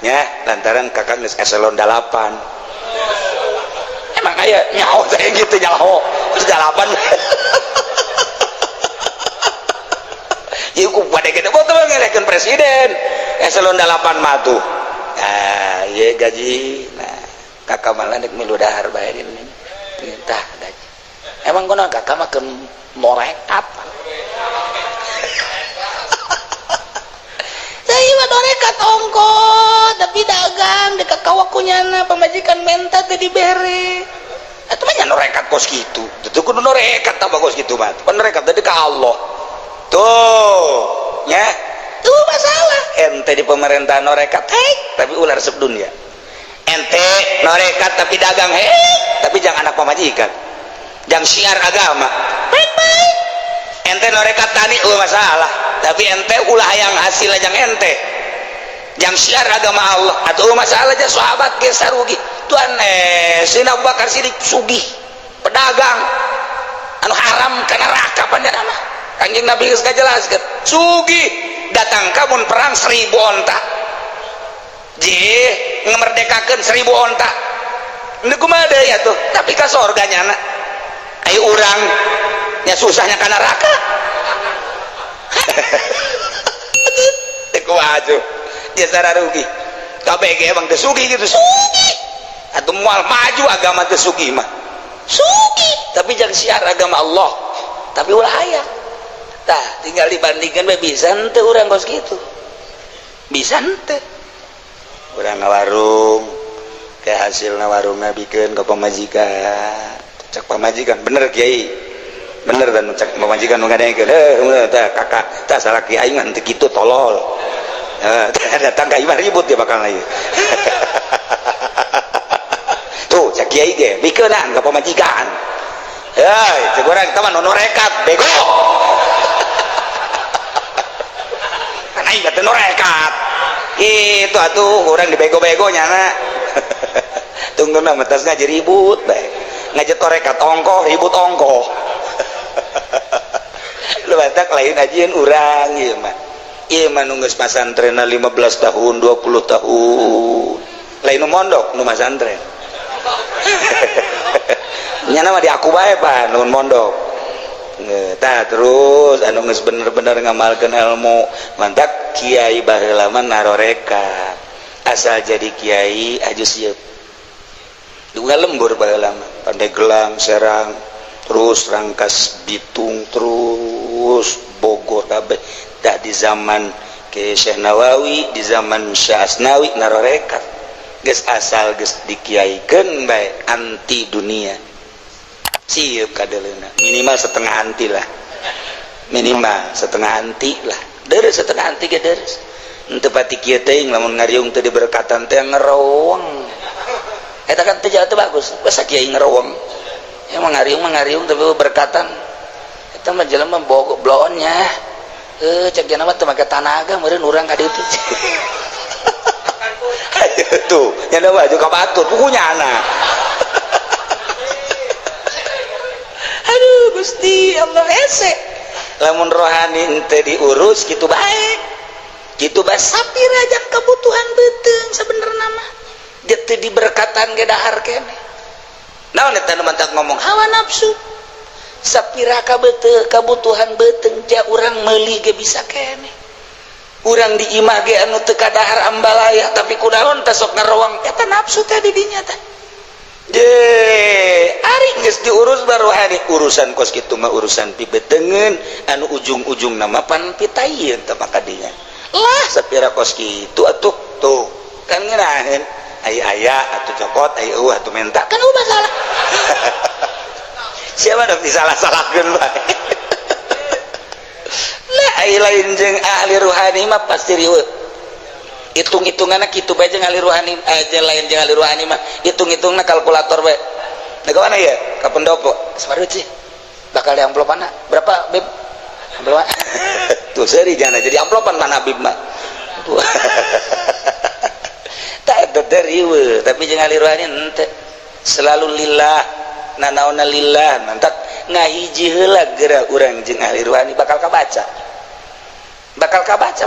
ya lantaran kakak geus eselon 8 emang kayak nyaho saya gitu nyaho terus 8 ya ku pada kita betul ngelekin presiden eselon 8 matu nah ya gaji nah kakak malah nek milu dahar bayarin ini minta gaji emang kono kakak mah morek apa saya mah norekat ongko tapi dagang dekat kawakunyana pemajikan menta teh dibere itu mah norekat kos gitu itu kudu norekat tambah kos gitu mah penerekat tadi ke Allah tuh ya tuh masalah ente di pemerintahan norekat tapi ular sedunia ente norekat tapi dagang tapi jangan anak pemajikan jangan siar agama baik-baik ente norekat tani masalah tapi ente ulah yang hasil yang ente yang siar agama Allah atau masalah aja sahabat geus sarugi tuan Sina Abu Bakar Siddiq sugih pedagang anu haram ka neraka panjang mah Kanjeng Nabi geus ngajelaskeun sugih datang kamun perang 1000 onta je ngemerdekakeun 1000 onta nu kumaha deui atuh tapi ka surga nyana aya urang nya susahnya ka neraka kuaju dia secara rugi KBG emang tesugi gitu sugi atau mual maju agama tesugi mah sugi tapi jangan siar agama Allah tapi ulah aya tah tinggal dibandingkan bisa ente urang kos gitu bisa ente urang warung ke hasilna warungna bikin ke pemajikan cek pemajikan bener kiai bener dan cek pemajikan nu ngadekeun tah kakak tah salah kiai ngan teu kitu tolol datang ka imah ribut dia bakal lagi tuh cek kiai ge bikeunang ka pemajikan heuy cek urang eta mah nu norekat bego kan aing teh norekat itu atuh urang dibego-bego nyana tungguna mah tas ngaji ribut bae ngajet torekat ongkoh ribut ongkoh lu batak lain ajian urang ieu mah ieu mah nu geus pasantren 15 tahun 20 tahun lain nu mondok nu masantren nya mah di aku bae pan nu mondok tah terus anu geus bener-bener ngamalkeun ilmu mantak kiai baheula mah narorekat asal jadi kiai ajus ieu juga lembur baheula mah Pandeglang Serang terus Rangkas Bitung terus Bogor kabeh dak di zaman ke Syekh Nawawi di zaman Syekh Asnawi narorekat geus asal geus dikiaikeun bae anti dunia sieup kadeleuna minimal setengah anti lah minimal setengah anti lah deres setengah anti ge deres henteu pati kieu teuing lamun ngariung teu diberkatan teh ngerowong eta kan teh teu bagus basa kiai ngerowong emang ngariung tapi berkatan eta mah jelema bogo bloonnya cek jana mah teu make tanaga meureun urang ka dieu tuh nyana baju ka batur pugunya anak aduh Gusti Allah hese lamun rohani teu diurus kitu bae kitu bae sapira jak kebutuhan beuteung sabenerna mah dia teu diberkatan ge dahar keneh naon eta nu mantak ngomong hawa nafsu sapira kabutuhan beuteung ja urang meuli ge bisa keneh urang di imah ge anu teu kadahar ambalaya tapi kunaon teh sok ngarowang eta nafsu teh di dinya teh je ari geus diurus barohani urusan kos kitu mah urusan pibeteungeun anu ujung-ujung nama pan pitaieun teh maka dinya lah sapira kos kitu atuh tuh kan ngeunaheun aya atuh cokot aya eueuh atuh menta kan masalah siapa dak disalah-salahkeun bae lah ai lain jeung ahli ruhani mah pasti riweuh hitung-hitunganna kitu bae jeung ahli rohani aja lain jeung ahli rohani mah hitung-hitungna kalkulator bae da kawana ya ka pendopo sabarut sih bakal di amplopan berapa beb amplopan tuh seri jangan jadi amplopan mana Habib mah tak ada dari tapi jangan ahli rohani ente selalu lillah nanaona lillah mantak ngahiji heula geura urang jeung ahli rohani bakal kabaca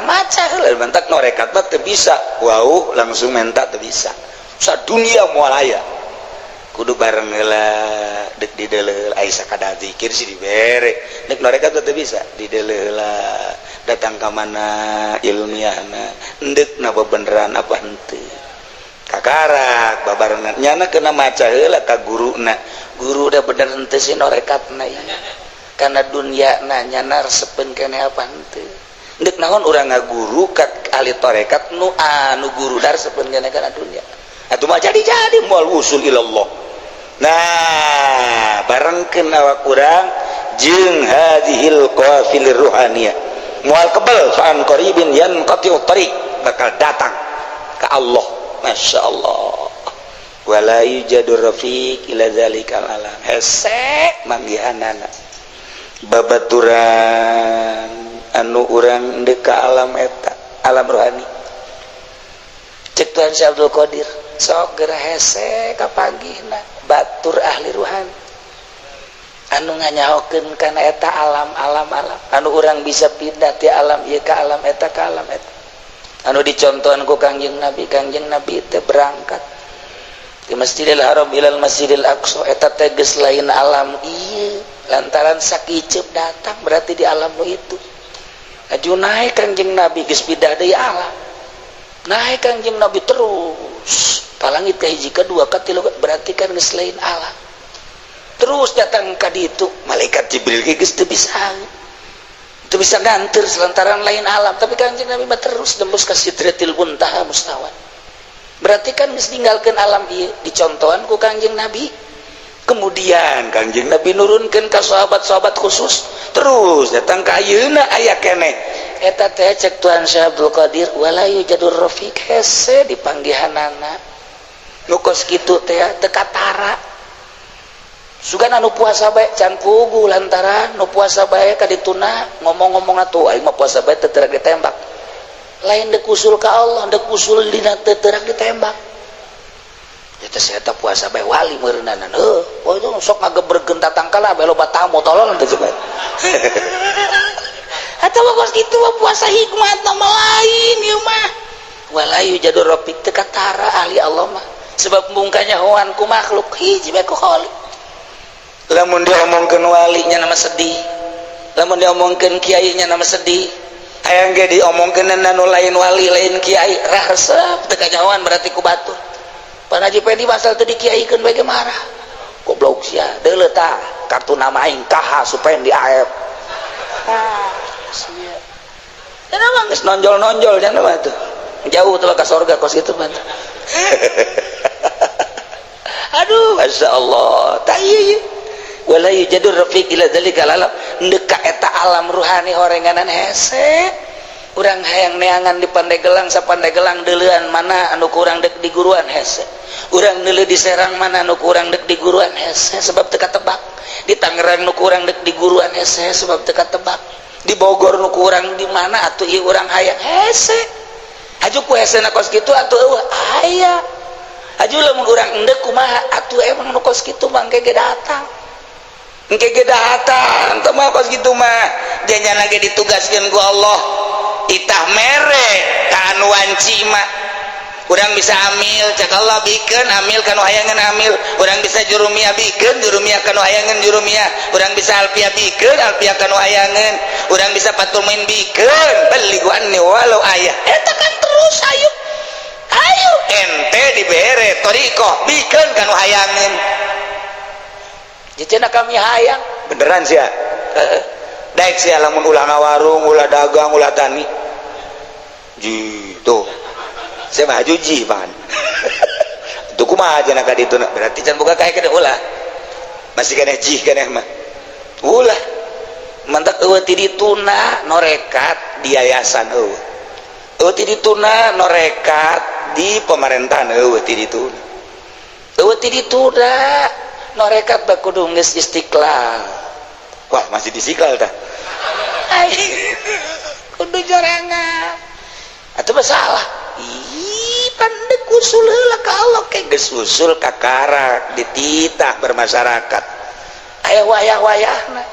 maca heula mantak norekat mah teu bisa wau langsung menta teu bisa sadunia moal aya kudu bareng heula deuk dideuleuh aya sakada zikir sih dibere nek norekat teu bisa dideuleuh heula datang ka mana ilmiahna endeukna bebeneran apa henteu kakarak babarengan nyana kena maca heula ka guruna guru udah bener henteu sih norekatna kana dunyana nyana resepeun keneh apa henteu deuk naon urang ngaguru ka ahli tarekat nu anu guru dar resepeun keneh kana dunya atuh mah jadi moal usul ilallah. Nah barengkeun awak urang jeung hadhil qawafilir ruhaniyah moal kebal fa'an qaribin yanqati'u tariq bakal datang ke Allah masya Allah wala yujadur rafiq ila zalikal alam hese manggihanana babaturan anu urang deka alam eta alam rohani cek Tuhan Syekh Abdul Qadir sok geura hese kapanggihna batur ahli rohani anu nganyahokeun kana eta alam anu urang bisa pindah ti alam ieu ka alam eta ka alam eta anu dicontohan ku Kangjeng Nabi teh berangkat di Masjidil Haram ilal Masjidil Aqsa eta teh geus lain alam ieu lantaran sakiceup datang berarti di alam nu itu aju naik Kangjeng Nabi geus pindah deui alam naik Kangjeng Nabi terus palangit ka hiji kadua katilu berarti kan geus lain alam terus datang ka ditu malaikat Jibril ge geus teu bisa nganter selantaran lain alam tapi Kangjeng Nabi mah terus nembus ka Sidratil Muntaha mustawan berarti kan geus ninggalkeun alam ieu dicontohan ku Kangjeng Nabi kemudian Kangjeng Nabi nurunkeun ka sahabat-sahabat khusus terus datang ka ayeuna aya keneh eta teh cek Tuhan Syekh Abdul Qadir wala yujadur rafiq hese dipanggihanana nu kos kitu teh teu katara sugan anu puasa bae can pugu lantaran nu puasa bae ka dituna ngomong-ngomong atuh aing mah puasa bae teu teurak ditembak lain deuk usul ka Allah deuk usul dina teu teurak ditembak eta saya puasa bae wali meureunanan oh itu sok ngagebregeun tatangkala bae loba tamu tolol teh cenah atawa kos kitu mah puasa hikmat mah lain ieu mah wala yujadur rabbik teu katara ahli Allah mah sebab mungkanya hoan ku makhluk hiji bae ku khaliq lamun dia omongkeun walinya nama sedih lamun dia omongkeun kiainya nama sedih hayang ge diomongkeun anu lain wali lain kiai rah resep teu kanyahoan berarti ku batur Pan Haji Pendi basal teu dikiaikeun bae ge marah goblok sia deuleu tah kartu nama aing KH Supendi AF sia dan emang geus nonjol-nonjol cenah mah tuh jauh teh ka surga kos kitu mah aduh masyaallah tah ieu wala yujadur rafiq ila zalikal alam ndeka eta alam ruhani horenganan hese urang hayang neangan di Pandeglang sapandeglang deuleuan mana anu kurang dek di guruan hese urang neuleuh di Serang mana anu kurang dek di guruan hese sebab teu katebak di Tangerang nu kurang dek di guruan hese sebab teu katebak di Bogor nu kurang di mana atuh ieu urang hayang hese aju ku hesena kos kitu atuh eueuh aya aju lamun urang endek kumaha atuh emang nu kos kitu mangke ge datang engke ge datang teu mah kos kitu mah janya ge ditugaskeun ku Allah itah mere ka anu wanci mah urang bisa amil cak Allah bikeun amil kanu hayangan amil urang bisa jurumiyah bikeun jurumiyah kanu hayangan jurumiyah urang bisa alfiah bikeun alfiah kanu hayangan urang bisa patumin bikeun beligu anni walau ayah eta kan terus ayo ente dibere toriko bikeun kanu hayangan jecena kami hayang beneran sia daek sia lamun ulah ngawarung ulah dagang ulah tani gitu saya mah juji pan itu kumaha aja nak ditu berarti can boga kae kene ulah masih kene jih kene mah ulah mantak eueuh ti dituna norekat di yayasan eueuh ti dituna norekat di pemerintahan ti dituna norekat bakudu geus istiqlal. Wah masih di Istiqlal tah kudu jorangan atuh masalah pandek usul heula ka Allah ke geus usul ka karak dititah bermasyarakat aya wayah-wayahna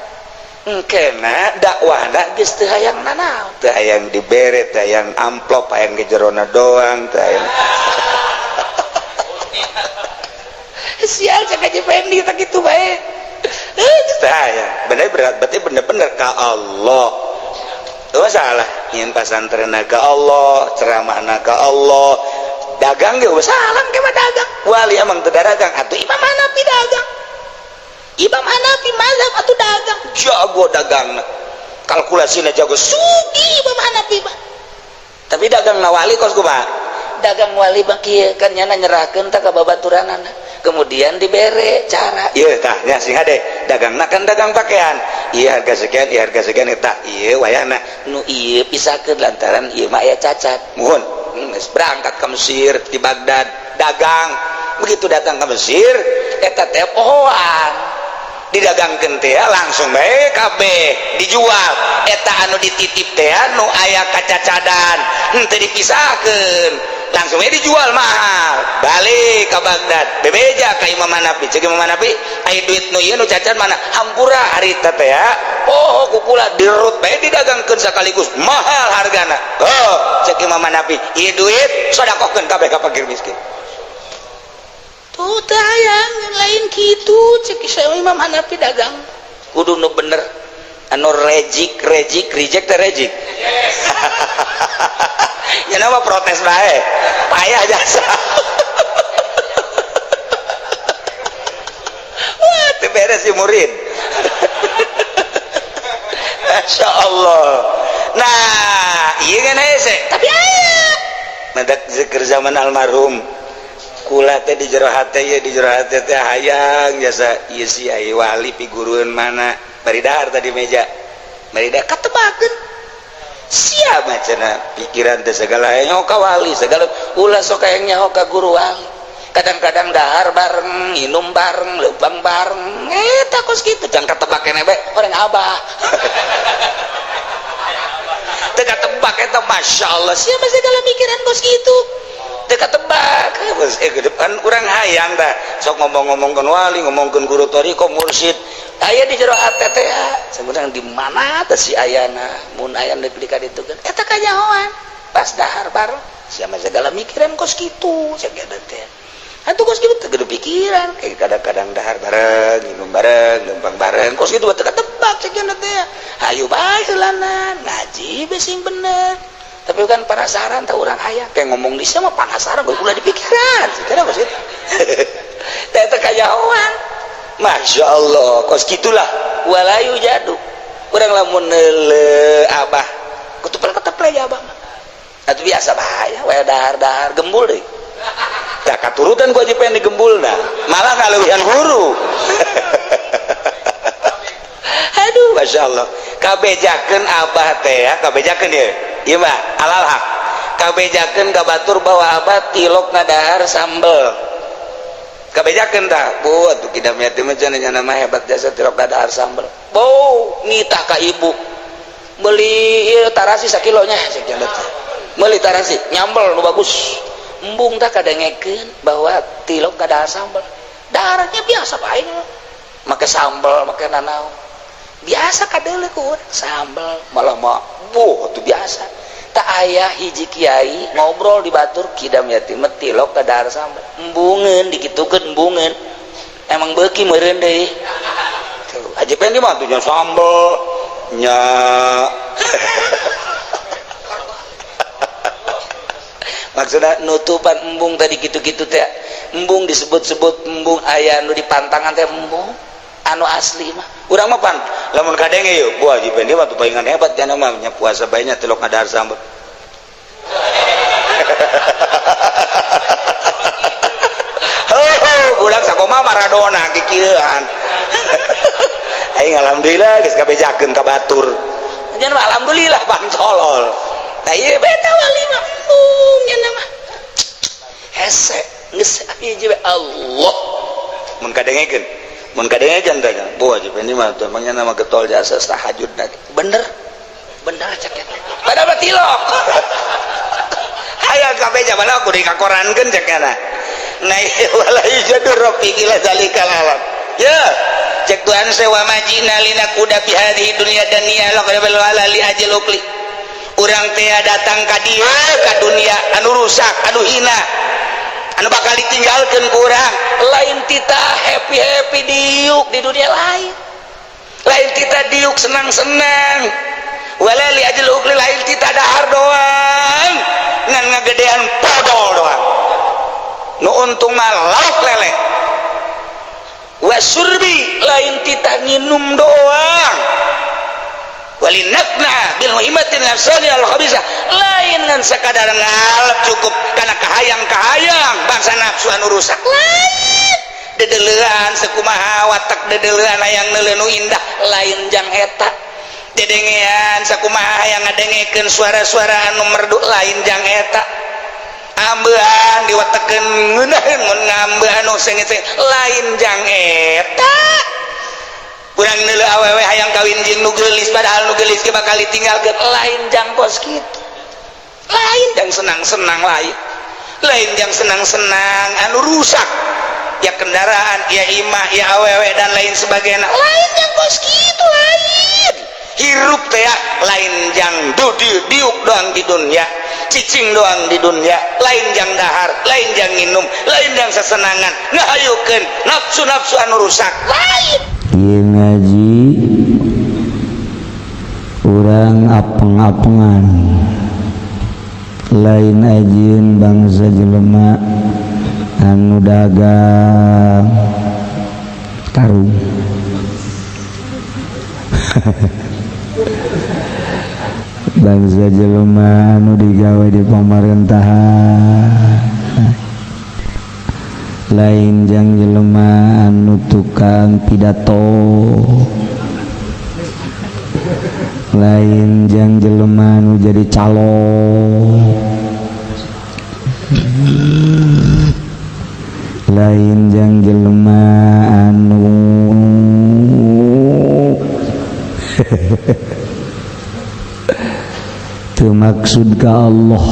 engkena dakwahna geus teu hayang nanaon teu hayang dibere teu hayang amplop hayang di jerona doang teu hayang sial cek aja pendi tak gitu bae saya bener berat berarti bener-bener ka Allah tuh salah ingin pasantren ka Allah ceramahna ka Allah dagang ge salam ke dagang wali emang teu dagang atuh Imam Hanafi dagang Imam Hanafi mazhab atuh dagang jago dagangna kalkulasina jago sugi Imam Hanafi mah tapi dagang na wali kos kumaha dagang wali mah kieu kan nyana nyerahkeun teh ka babaturanana kemudian dibere cara iya tah nya sing hade dagangna kan dagang pakaian iya harga sekian tah iya wayahna nu iya pisakeun lantaran iya mah aya cacat muhun geus berangkat ke Mesir di Baghdad dagang begitu datang ke Mesir eta teh pohoan didagangkeun teh langsung bae kabeh dijual eta anu dititip teh nu aya kacacadan henteu dipisahkeun langsung aja dijual mahal balik ke Baghdad bebeja ke Imam Hanafi cek Imam Hanafi aya duit nu ieu nu cacat mana hampura harita teh ya oh kukula dirut bae didagangkeun sakaligus mahal hargana oh cek Imam Hanafi ieu duit sedekahkeun kabeh ka fakir miskin tuh tayang lain kitu cek Imam Hanafi dagang kudu nu bener anu reject ya nama protes bae payah jasa wah itu beres si murid Masya Allah nah iya kan hese tapi ayah mendak zikir zaman almarhum kula teh di jero hate ya di jero hate teh hayang jasa ieu si ai wali piguruan mana bari dahar tadi meja bari dahar katebakeun siapa cina pikiran teh segala nyaho ka wali segala ulah sok hayang nyaho ka guru wali kadang-kadang dahar bareng minum bareng leumpang bareng eta kos kitu can katebak keneh bae orang abah teu katebak eta masyaallah siapa segala mikiran kos kitu teu katebak ke depan urang hayang dah sok ngomong-ngomongkeun wali ngomongkeun guru thariqah mursyid aya di jero hate teh sebenarnya di mana teh si ayana mun aya neuk di kaditukeun eta kanyahoan pas dahar bareng siapa segala mikiran kos kitu sagede teh atuh kos kitu teu kudu pikiran kayak kadang-kadang dahar bareng minum bareng leumpang bareng kos kitu teu katebak sagede teh hayu bae heulanan ngaji be sing bener tapi kan penasaran teh urang hayang kayak ngomong di sana penasaran ulah dipikiran sagede kos kitu teh kanyahoan Masya Allah kos gitulah walayu jadu orang lamun neule abah kutepel-ketepel ya abah itu biasa bahaya waya dahar-dahar gembul deh tak katurutan gua aja pengen digembul nah malah ngalewihan guru aduh Masya Allah kabejakeun abah teh ya kabejakeun ya iya mah alal hak kabejakeun kabatur bawa abah tilok ngadahar sambel kabejakeun tah bu atuh kidam yatim cenah mah hebat jasa tilok dadahar sambel bau ngitah ka ibu meuli ieu tarasi sakilonya cek jandet meuli tarasi nyambel nu bagus embung tah kadengekeun bahwa tilok dadahar sambel daharnya biasa bae make sambel make nanaon biasa kadeuleu ku urang sambel malah mah bu atuh biasa tak ayah hiji kiai ngobrol di batur kidam yatim tilok ka dahar sambel embungeun dikitukeun embungeun emang beuki meureun deui tuh aja pengen mah tuh sambel nya maksudna nutupan embung tadi gitu-gitu teh embung disebut-sebut embung aya anu dipantangan teh embung anu asli mah urang mah pan lamun kadenge yeuh buah ji pengen mah tuh palingan hebat jangan mah nya puasa bae nya tilok ngadahar sambel budak sakoma Maradona kikieuan aing alhamdulillah geus kabejakeun ka batur jangan alhamdulillah bang colol Ayo beta wali mah nya nama hese geus hiji Allah mun kadengekeun tanya boa jeung ini mah teh mangnya nama getol jasa tahajud bener cek eta pada batilok aya kabeh jamana kudu dikakorankeun cek kana nah wala yadur rabbi ila zalikal alam ya cek Tuhan sewa majina lina kuda fi hadhihi dunya dunya la qad wala li ajal ukli urang teh datang ka dieu ka dunia anu rusak anu hina anu bakal ditinggalkeun ku urang lain tita happy diuk di dunia lain tita diuk senang-senang wala li ajal ukli lain tita dahar doang ngan ngagedean podol doang nu untung mah lauk lele wa surbi lain tita nginum doang walinakna bil muhimmatin nafsani al khabisa lain ngan sakadar ngalap cukup kana kahayang bangsa nafsu anu rusak lain dedeleuan sakumaha watak dedeleuan hayang neuleuh indah lain jang eta dedengean sakumaha hayang ngadengekeun suara-suara anu merdu lain jang eta ambean diwatekeun ngeunaheun mun ngambean anu sengit lain jang eta urang neuleuh awewe hayang kawin jeung nu geulis padahal nu geulis ge bakal ditinggalkeun lain jang kos kitu lain jang senang-senang lain jang senang-senang anu rusak ya kendaraan ya imah ya awewe dan lain sebagainya lain jang kos kitu lain hirup teh lain jang diuk doang di dunia cicing doang di dunia lain jang dahar lain jang minum lain jang sesenangan ngahayukeun nafsu-nafsu anu rusak lain ieu ngaji urang apeng-apengan lain ajieun bangsa jelema anu dagang tarung bangsa jelema anu digawe di pamerintahan lain jang jelema anu tukang pidato lain jang jelema anu jadi calon lain jang jelema anu teu maksud ka Allah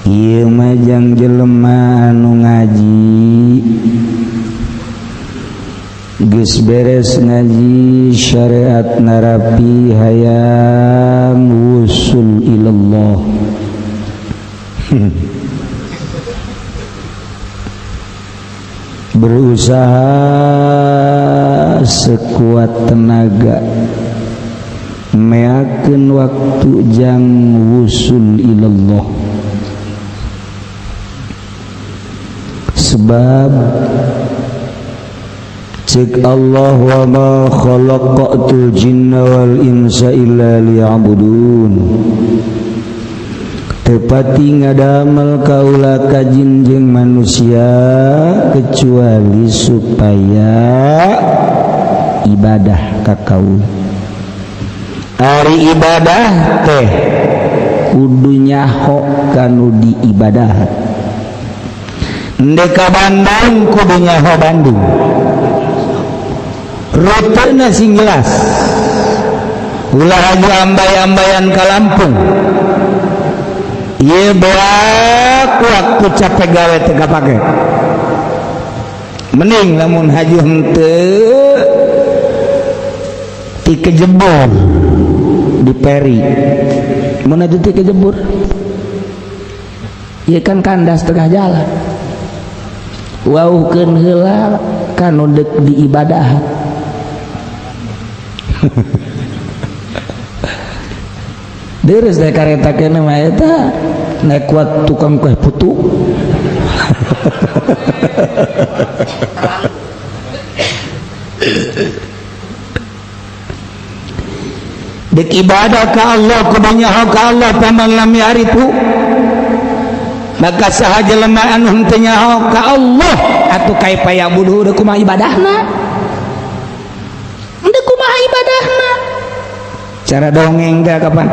ieu mah jang jelema anu ngaji geus beres ngaji syariat narapi hayang wusul ilallah berusaha sekuat tenaga meakeun waktu jang wusul ilallah sebab cek Allah wa ma khalaqatul jinna wal insa illa liya'budun tepati ngadamel kaula ka jin jeung manusia kecuali supaya ibadah ka kaula ari ibadah teh kudu nyaho kanu diibadahan ndeka Bandung kudu nyaho Bandung rutena sing jelas ulah aja ambay-ambayan ka Lampung ieu beak waktu capek gawe teu kapake mending lamun haji henteu ti kejebur di Peri mun atuh ti kejebur ieu kan kandas tengah jalan wauhkeun heula kanu deuk diibadahan deres deh kareta kene mah eta naik kuat tukang kue putu dek ibadah ka Allah kudu nyaho ka Allah paman lam yarifu maka saha jelema anu henteu nyaho ka Allah atuh kaifa yabudu kumaha ibadahna henteu kumaha ibadahna cara dongeng teh kapan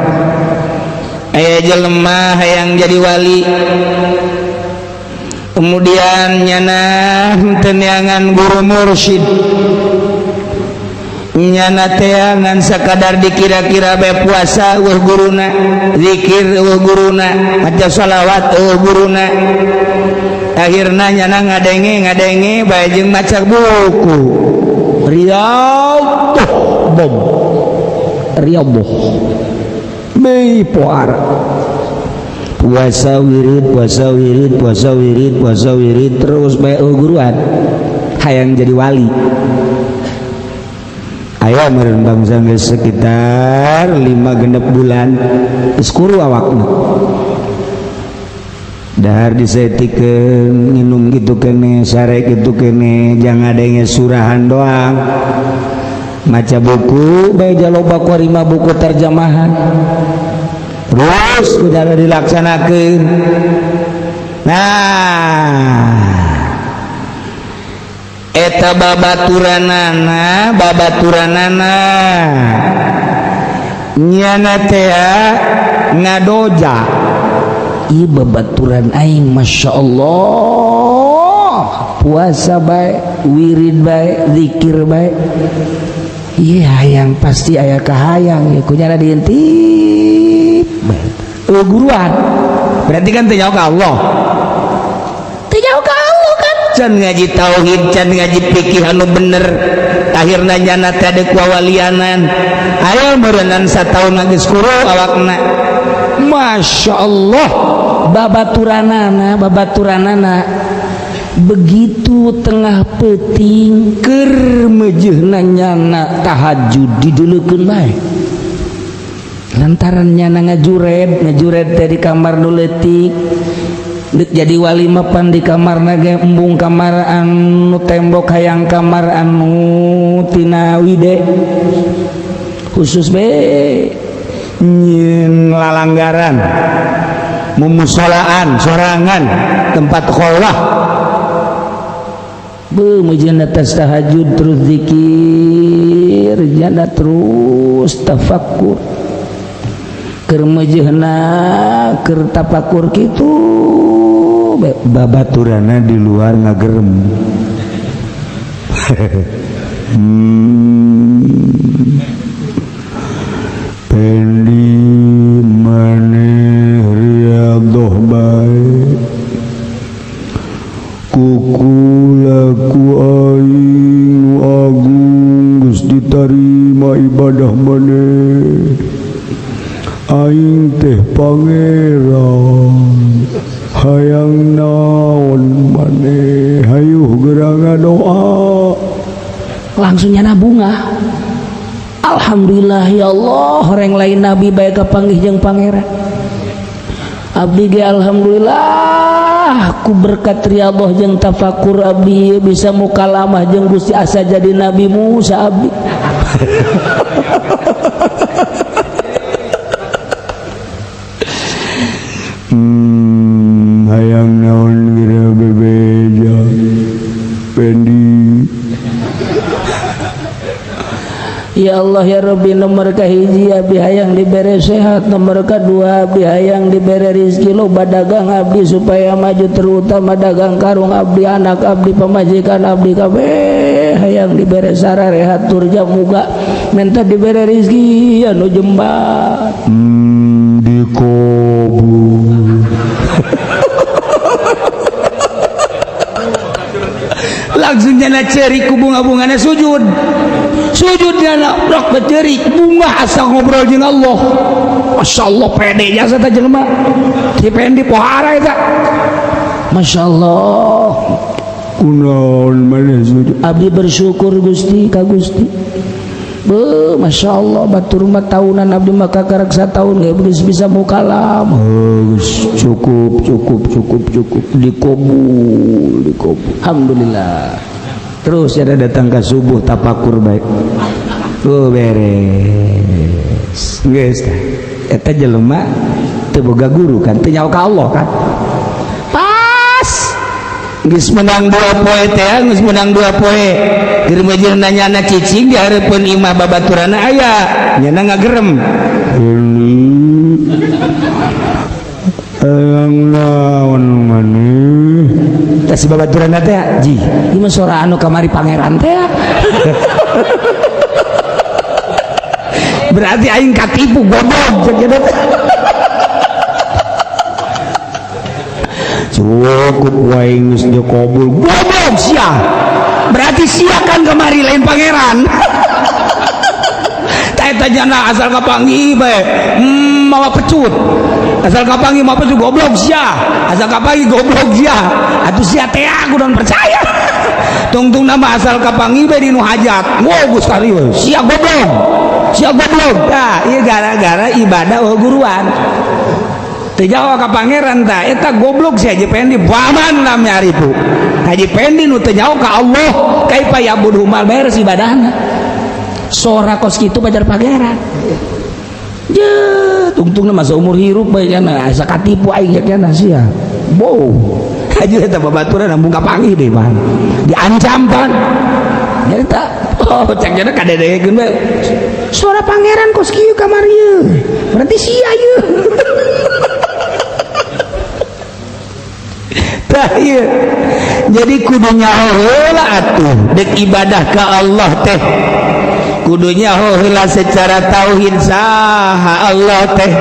aya jelema hayang jadi wali kemudian nyana teu neangan guru mursyid nyana teangan sakadar dikira-kira bae puasa eueuh guruna zikir eueuh guruna maca shalawat eueuh guruna akhirna nyana ngadenge bae jeung maca buku riyadhah mei poar puasa wirid terus bae eueuh guruan hayang jadi wali. Aya meureun bangsa geus sekitar 5-6 bulan geus kuru awakna. Dahar disetikeun nginum kitu keneh, sare kitu keneh, jang ngadenge surahan doang. Maca buku bae jaloba kuarima buku terjemahan. Terus kudu dilaksanakeun. Nah, eta babaturanana nyana tea ngadoja ieu babaturan aing masyaallah puasa bae wirid bae zikir bae ieu hayang pasti aya kahayang ieu kunyana diintip guruan berarti kan teu nyaho ka Allah can ngaji tauhid, can ngaji fikih anu bener akhirna nyana teh ade kuawalianan aya meureunnan sataun geus kuru awakna masyaallah babaturanana begitu tengah peuting keur meujeuhna nyana tahajud diduleukeun bae lantaran nyana ngajured teh di kamar nu leutik jadi wali mapan di kamar nage embung kamar anu tembok hayang kamar anu tina wide khusus be nyin lalanggaran mumusolaan sorangan tempat kholah meujeuhna tas tahajud terus zikir jana terus tafakkur keur meujeuhna keur tafakur kitu babaturana di luar ngagerem pendi maneh riyadhah bae kuku laku aing agung geus ditarima ibadah maneh aing teh pangeran hayang naon maneh hayuh geurang doa langsung nyana bunga alhamdulillah ya Allah horeng lain nabi bae kapanggih jeung pangeran abdi ge alhamdulillah ku berkat riyadhah jeung tafakur abdi bisa mukalamah jeung Gusti asa jadi Nabi Musa abdi hayang naon gira bebeja pendi ya Allah ya Rabbi nomor kahiji abdi hayang dibere sehat nomor kedua abdi hayang dibere rezeki loba dagang abdi supaya maju terutama dagang karung abdi anak abdi pamajikan abdi kabeh hayang dibere sararehat tur jamuga minta dibere rezeki anu jembat dikobul langsung jana cerik ku bunga-bungana sujud jana rok becerik bunga asa ngobrol jeung Allah masyaallah pede jasa ta jelema ti pendi pohara eta masyaallah kunaon maneh sujud abdi bersyukur Gusti ka Gusti masyaallah batur mah tahunan abdi mah kakarak sataun geus bisa mukalam cukup dikobul alhamdulillah terus ada datang ke subuh tapakur baik beres geus eta jelema teu boga guru kan teu nyaho ka Allah kan pas geus menang 2 poe teh, geus menang 2 poe. Keur meujeun nanya anak cicing di hareupeun imah babaturana aya, nyana ngagerem. Ayang naon maneh. Tah si babaturana teh, "Ji, ieu mah sora anu kamari pangeran teh." Berarti aing katipu goblok ceuk teh. Cukup wae geus dikobul. Goblok sia. Berarti sia kan kemari lain pangeran. Tah eta jana asal kapanggih bae. Mawa pecut. Asal kapanggih mawa pecut goblok sia. Asal kapanggih goblok sia. Atuh sia teh aku don percaya. Tungtung nama asal kapanggih bae di nu hajat. Wow Gus Kari we. Sia goblok. Sia goblok. Tah ieu gara-gara ibadah guruan. Teu jawa ka pangeran tah eta goblok si Haji Pendi baman namanya aripu. Haji Pendi nu teu jawa ka Allah kaifa yabudu mal beres ibadahna. Sora kos kitu pajar pangeran. Je tungtungna masa umur hirup bae cenah asa katipu aing cenah sia. Bow. Haji eta babaturan nambung kapanggih deui mah. Diancam pan. Nyata oh cek cenah kadedegeun bae. Suara pangeran kos kieu kamar ieu. Berarti sia ieu. Iya. Jadi kudunya heula atuh dek ibadah ka Allah teh kudunya heula secara tauhid saha Allah teh.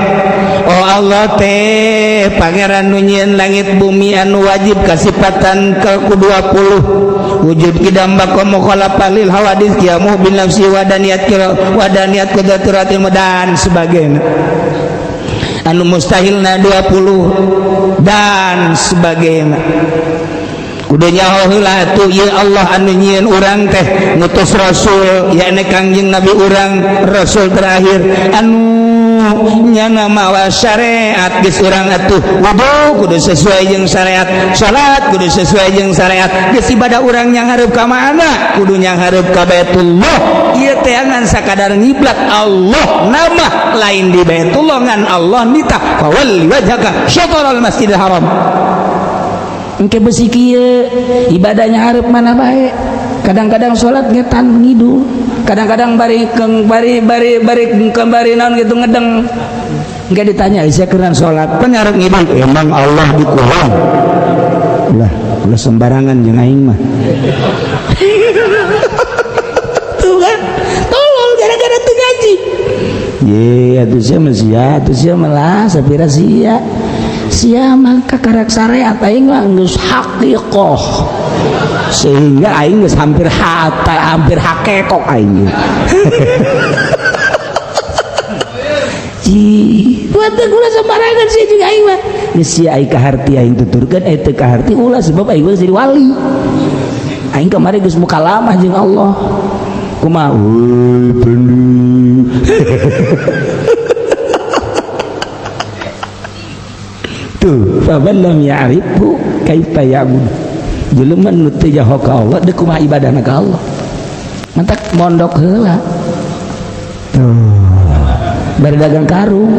Oh Allah teh pangeran nu nyieun langit bumi anu wajib kasifatan ke ku-20 wujud kidam bako mukhalafah lil hawadits qiyamuh bin nafsi wadaniyat qudratil dan sebagainya anu mustahilna 20 dan sebagainya kudunya heula atuh ieu Allah anu nyieun urang teh ngutus rasul yakni Kangjeng Nabi urang rasul terakhir anu nyana mawa syariat geus urang atuh wudu kudu sesuai jeung syariat salat kudu sesuai jeung syariat geus ibadah urang yang hareup ka mana kudu yang hareup ka Baitullah ieu teh ngan sakadar ngiblat Allah nama lain di Baitullah ngan Allah nita fawalli wajhaka syatrul masjidil haram engke besi kieu ibadahnya hareup mana bae kadang-kadang salat ngetan ngidul kadang-kadang bari naon gitu ngedeng engke ditanya sia keureun salat pan arep ngidul emang Allah di Quran ulah sembarangan jeung aing mah tuh kan tolol gara-gara teu ngaji ye atuh sia mah sapira sia mah kakarak syariat aing mah geus haqiqah sehingga aing geus hampir hakekok aing buat gula sembarangan sih juga aing mah geus sia aing kaharti aing tuturkeun teu kaharti ulah sebab aing geus jadi wali aing kamari geus mukalamah jeung Allah kumaha euy Pendi tuh faman lam ya'rifu kaifa ya'bud jelema nu teu jaho ka Allah deuk kumaha ibadahna ka Allah mantak mondok heula tuh bari dagang karung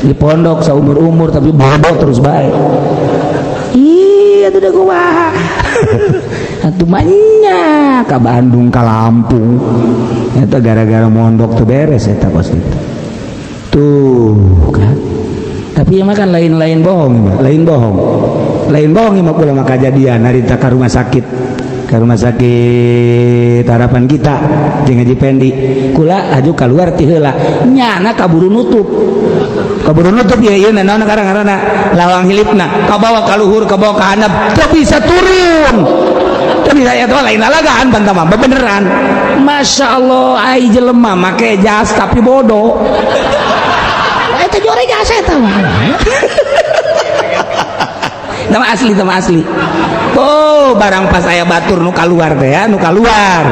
di pondok saumur-umur tapi bodoh terus bae iya tuh da kumaha atuh manya ka Bandung ka Lampung eta gara-gara mondok teu beres eta kos kitu tuh kan tapi emang kan lain bohong mah kula mah kajadian harita ka rumah sakit harapan kita jeung Haji Pendi kula aju keluar ti heula nyana kaburu nutup ieu naon ngaranna lawang hilipna kabawa ka luhur kabawa ka handap teu bisa turun tapi saya tuh lain alagaan bantah mah beneran Masya Allah ai jelema make jas tapi bodoh eta jore jas eta mah nama asli oh barang pas aya batur nu kaluar teh ya nu kaluar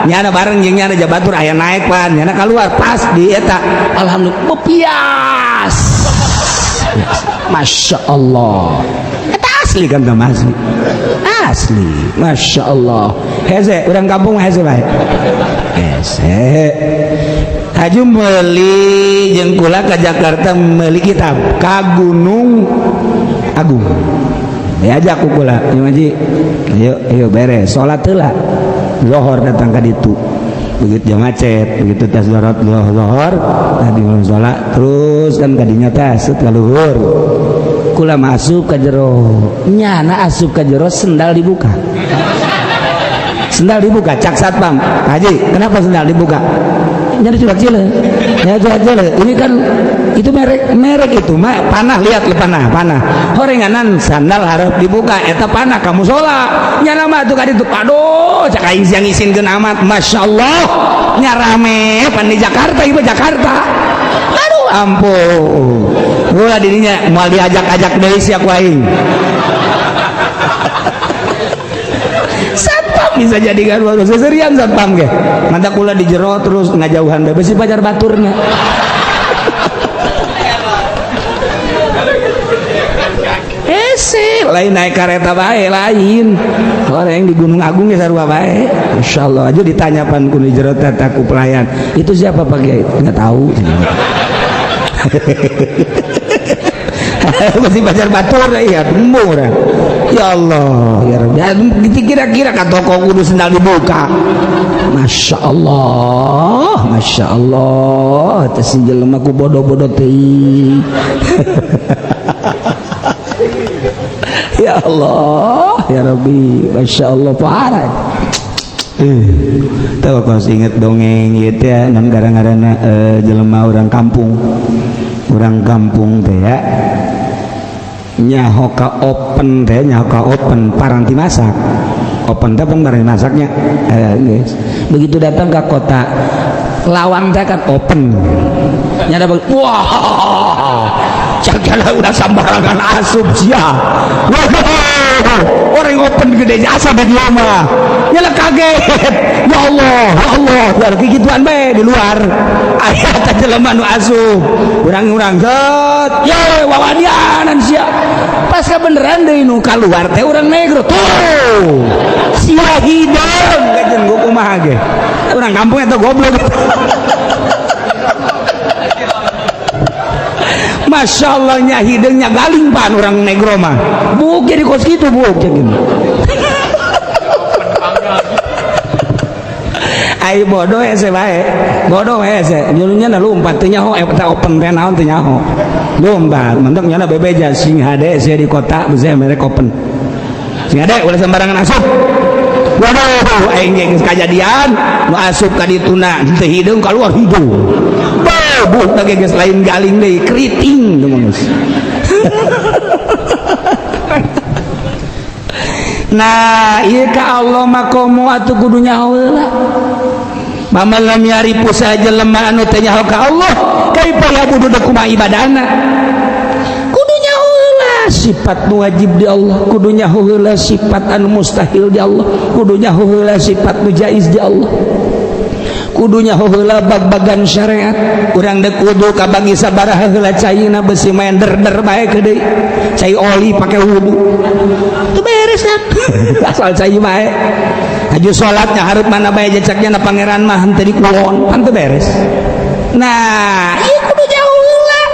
nyana bareng jeung nyana jabatur aya naik pan nyana kaluar pas di eta alhamdulillah bepias Masya Allah eta asli kan teh asli Masya Allah hese urang kampung hese bae hese haju meuli jeung kula ka Jakarta meuli kitab ka Gunung Agung diajak kukula ieu ngaji ayo beres salat heula zuhur datang ka ditu begitu jam macet begitu tes zuhur tadi mau salat terus kan kadinya tes ka luhur kula masuk ka jero nyana asup ka jero sendal dibuka cak satpam haji kenapa sendal dibuka nyari curak cile ini kan itu merek itu panah lihat le panah horenganan sandal harap dibuka eta panah kamu sholat nyana mah tuh kaditu aduh cak aing siang isinkeun amat masyaallah nya rame pan di Jakarta ieu Jakarta aduh ampun ulah dirinya moal diajak-ajak deui sia ku aing bisa jadi kan baru seserian satpam ge mantap kula di jero terus ngajauhan bebas si pacar baturnya lain naik kereta bae lain orang yang di Gunung Agung ya sarua bae insyaallah aja ditanya pan ku di jero tataku pelayan itu siapa Pak Kiai enggak tahu masih pacar batur ya tembung orang ya Allah ya Rabbi kira-kira ka toko kudu sendal dibuka Masya Allah tes jelema ku bodoh-bodoh teh ya Allah ya Rabbi Masya Allah parah tahu kau inget dongeng gitu ya non gara-garana jelema orang kampung teh ya nyaho ka open paranti masak open teh paranti masaknya guys begitu datang ke kota lawang teh kan open nyada wah cakala udah sambarangan asup sia orang open gede asa di rumah nyala kaget ya Allah ya gituan bae di luar aya teh jelema nu asup urang-urang get ye wawadianan sia pas beneran deui nu kaluar teh urang negro tuh sia hidung kajen gua kumaha ge urang kampung eta goblok Masya Allah nya hidungnya galing pan orang negro mah buk jadi kos gitu buk jadi ai bodoh ya bae bodoh ya nyulunya na lumpat teh nyaho eta open teh naon teh nyaho lumpat mentok nyana bebeja sing hade sia di kota bisa merek open sing hade ulah sembarangan asup waduh aing geus kajadian nu asup ka dituna teh hidung keluar hidung buk lagi geus lain galing deui keriting geus nah ieu ka Allah makomo atuh kudu nyaho heula paman lam yaripu saja lemah anu teh nyaho ka Allah kaifa yabudu kumaha ibadana kudu nyaho heula sifat nu wajib di Allah kudu nyaho heula sifat anu mustahil di Allah kudu nyaho heula sifat nu jaiz di Allah kudunya heula bag-bagan syariat urang dek wudu kabagi sabaraha heula caina besi main der-der bae ke deui cai oli pake wudu teu beres kan asal cai bae aju salatnya hareup mana bae jecaknya na pangeran mah henteu dikulon pan teu beres nah ieu kudu jauh heula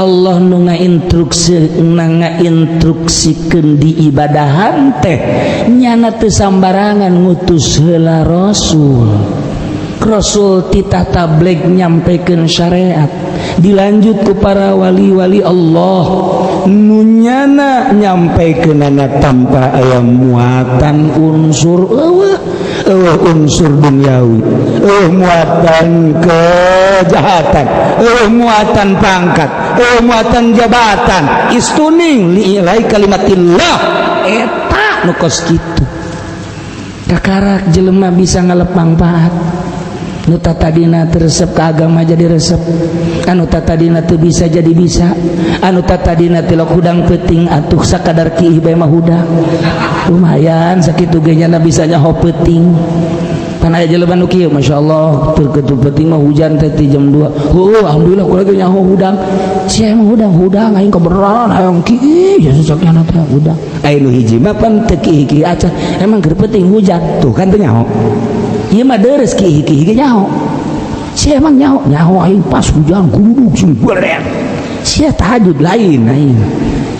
Allah nu ngainstruksikeun di ibadahan teh nyana teu sambarangan ngutus heula Rasul titah tabligh nyampaikan syariat dilanjut ke para wali-wali Allah nunyana nyampaikeunana tanpa aya muatan unsur unsur duniawi muatan kejahatan muatan pangkat muatan jabatan istuning liilai kalimatillah eta nu kos kitu kakarak jelema bisa ngalepang paat nu tatadina teresep ke agama jadi resep anu tatadina teu bisa jadi bisa anu tatadina teu hudang peuting atuh sakadar kiih bae mah hudang lumayan sakitu ge nya bisa nyaho peuting pan aya jelema nu kieu masyaallah teu kitu peuting mah hujan teh ti jam 2 alhamdulillah kumaha ge nyaho hudang sia mah hudang aing kebenaran hayang kiih ya sesakna teh hudang aya nu hiji mah pan teu kiih-kiih acan emang keur peuting hujan tuh kan teu nyaho ieu mah deres kiih-kiih ge nyaho sia emang nyaho aing pas hujan gudug sing beret sia tahajud lain aing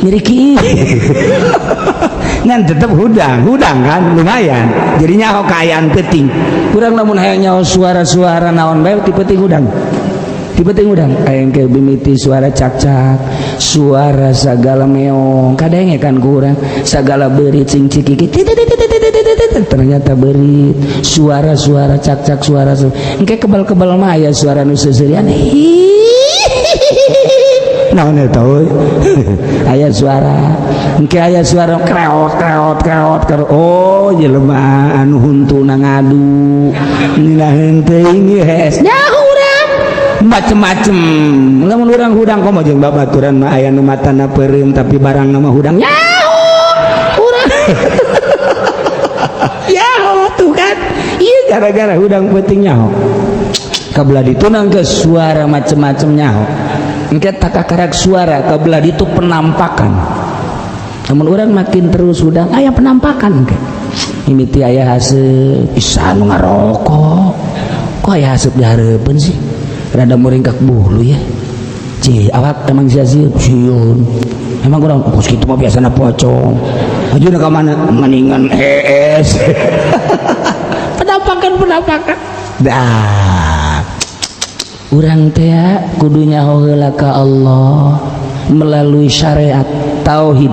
nyeriki ngan tetep hudang kan lumayan jadinya kekayaan penting kurang lamun hayang nyaho suara-suara naon bae ti penting hudang hayang ke bimiti suara cak-cak suara sagala meong kadang kan kurang sagala berit sing cikiki ternyata berit suara-suara cak-cak suara engke kebal-kebal mah aya suara nu seuseurean naon eta euy aya suara engke aya suara kreot oh jelema anu huntuna ngadu ninaheun teuing geus nyaho urang macem-macem lamun urang hudang komo jeung babaturan mah aya nu matana peureum tapi barangna mah hudang nyaho urang nyaho tuh kan ieu gara-gara hudang penting nyaho kabelah ditunang ke suara macem-macem nyaho engke takakarak suara kabelah itu penampakan namun orang makin terus udang aya penampakan engke mimiti aya haseup bisa nu ngarokok kok aya haseup dihareupeun sih rada muringkak bulu ya awak emang sia-sia sieun emang urang kos kitu mah biasana pocong ajeuna ka mana maningan hees penampakan dah urang teh kudunya heula ka Allah melalui syariat tauhid.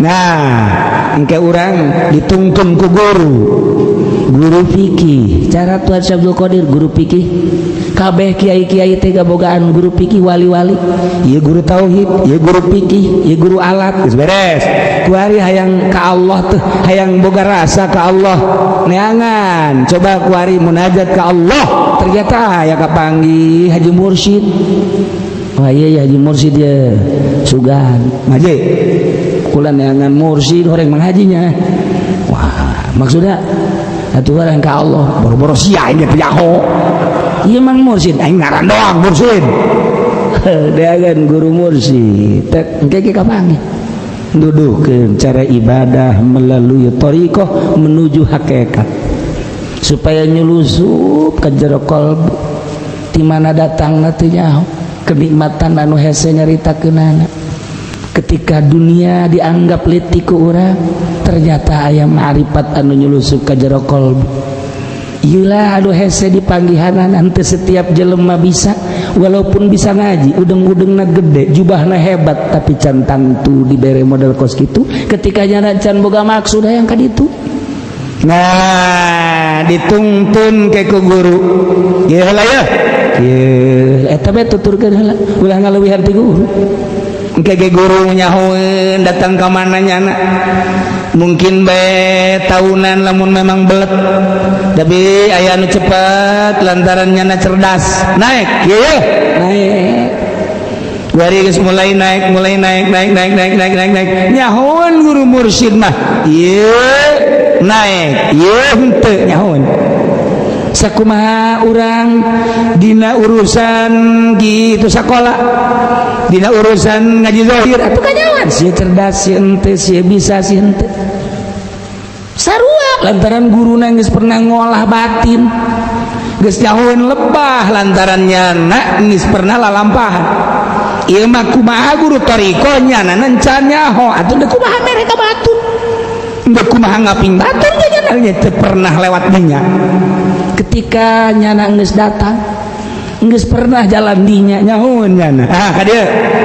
Nah, engke urang dituntun ku guru fikih. Cara Tuan Syabdul Qadir guru fikih. Kabeh kiai-kiai teh gabogaan guru fikih wali-wali. Ieu guru tauhid, ieu guru fikih, ieu guru alat, geus beres. Kuari hayang ka Allah teh, hayang boga rasa ka Allah. Neangan, coba kuari munajat ka Allah. Ternyata aya kapanggih Haji Mursyid. Wah iya Haji Mursyid ya sugan ngaji kula neangan mursyid horeng manghajinya. Wah maksudnya atuh orang ka Allah boro-boro sia nya teh jaho ieu mang mursyid aing ngaran doang mursyid deagan guru mursyid teh engke kapanggih dudukeun cara ibadah melalui thariqah menuju hakikat supaya nyulusup ka jero qalbu di mana datangna teh nyaho kenikmatan anu hese nyaritakeunana. Ketika dunia dianggap letih ku urang, ternyata aya ma'rifat anu nyulusup ka jero qalbi. Ieulah anu hese dipanggihanan teu setiap jelema bisa, walaupun bisa ngaji, udeng-udengna gede, jubahna hebat, tapi can tantu dibere model kos kitu, ketika nyana can boga maksud hayang ka ditu. Nah, dituntun ke ku guru. Ieu heula ya. Ieu eta bae tuturkeun heula, ulah ngaleuwihan ti guru. Engke ge guru nyahoeun datang ka mana nyana. Mungkin bae tahunan lamun memang belet. Tapi aya anu cepet lantaran nyana cerdas. Naik, ieu ya. Naik. Kuari geus mulai naik. Nyahoeun guru mursyid mah. Ieu naik, ieu henteu nyahoeun. Sakumaha urang dina urusan gitu sakola, dina urusan ngaji zahir atuh kanyawan si cerdas si henteu si bisa si henteu sarua lantaran guruna geus pernah ngolah batin geus nyahoeun lebah lantaran nyana geus pernah lalampahan. Ieu mah kumaha guru thariqah nyana can nyaho atuh teu kumaha mere ka batun teu kumaha ngaping batun nya teu pernah lewat dinya. Ketika nyana geus datang geus pernah jalan dinya nyahoeun nyana ka dieu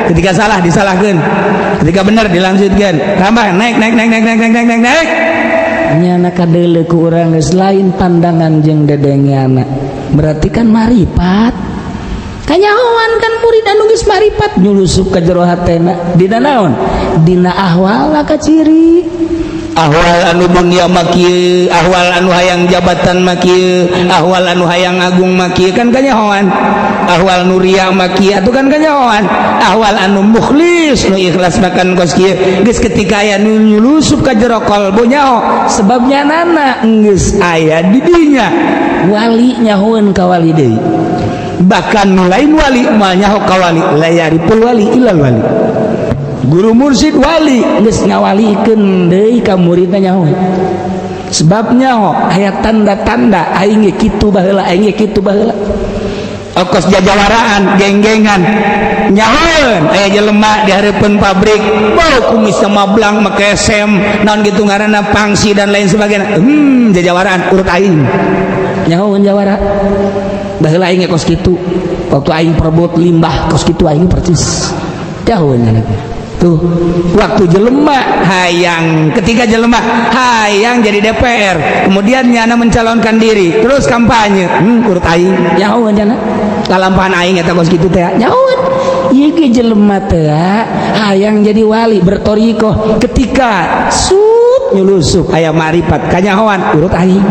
ketika salah disalahkeun ketika bener dilanjutkeun tambah naik nyana kadeuleu ku urang geus lain pandangan jeung dedengana berarti kan marifat kanyahoan kan murid anu geus marifat nyulusup ka jero hatena dina naon dina ahwal ka ciri ahwal anu dunia maki, ahwal anu hayang jabatan maki, ahwal anu hayang agung maki kan kanyahoan, ahwal nuria maki atuh kan kanyahoan, ahwal anu mukhlis nu ikhlas makan kos kieu geus ketika aya nu nyulusup ka jero qalbu nyaho sebabnya nana geus aya di dinya wali nyahoeun ka wali deui bahkan nu lain wali moal nyaho ka wali la yaripul wali ilal wali. Guru mursyid wali geus ngawalikeun deui ka muridna nyaho sebab nyaho aya tanda-tanda aing ge kitu baheula ongkos jajawaraan geng-gengan nyahoeun aya jelema di hareupeun pabrik bau kumis sama blang make sem naon gitu ngaranna pangsi dan lain sebagainya jajawaraan urut aing nyahoeun jawara baheula aing kos kitu waktu aing perebut limbah kos kitu aing percis jauhnya tuh waktu jelema hayang ketika jelema hayang jadi DPR kemudian nyana mencalonkan diri terus kampanye urut aing nyahoeun cenah lalampahan aing eta kos kitu teh nyahoeun ieu ge jelema teh hayang jadi wali bertorikoh ketika sut nyulusup aya marifat kanyahoan urut aing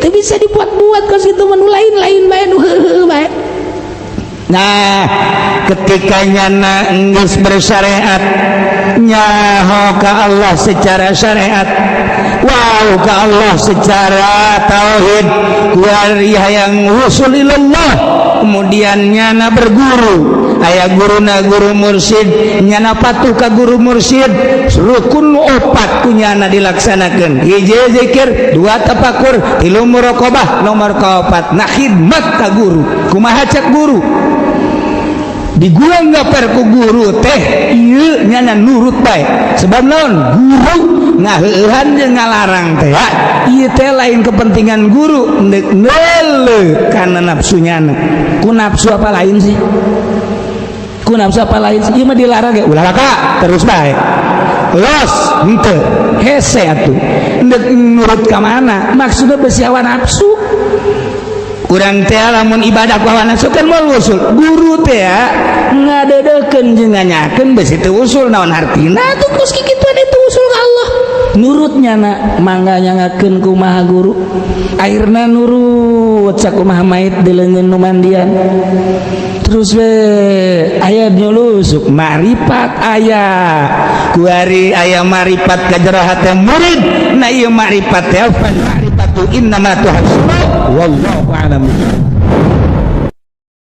teu bisa dibuat-buat kos kitu mah nu lain-lain bae nu heuheuh bae. Nah ketika nyana geus bersyariat nyaho ka Allah secara syariat wow ka Allah secara tauhid kuari hayang wusul ilallah kemudian nyana berguru aya guruna guru mursyid nyana patuh ka guru mursyid rukun 4 kunyana dilaksanakeun hiji zikir 2 tafakur 3 muraqabah nomor 4 nah khidmat ka guru kumaha cek guru digulang gaper ku guru teh ieu nyana nurut bae sebab naon guru ngaheuhan jeung ngalarang teh ieu teh lain kepentingan guru neuk neuleuh kana nafsu nyana ku nafsu apa lain sih ku nafsu apa lain sih ieu mah dilarang ge ulah laka terus bae los henteu hese atuh neuk nurut ka mana maksudna besi hawa nafsu urang teh lamun ibadah ku hawa nafsu kan moal usul guru teh ngadeudekeun jeung nganyakeun beus teu usul naon hartina atuh geus kikituan itu usul ka Allah nurutnya na mangga nyangakeun kumaha guru airna nurut sakumaha maid dileungeun nu mandian terus we aya nyulusuk marifat aya kuari aya marifat ka jero hate murid na ieu marifat teh marifatu innama tuhasbu wallahu a'lam.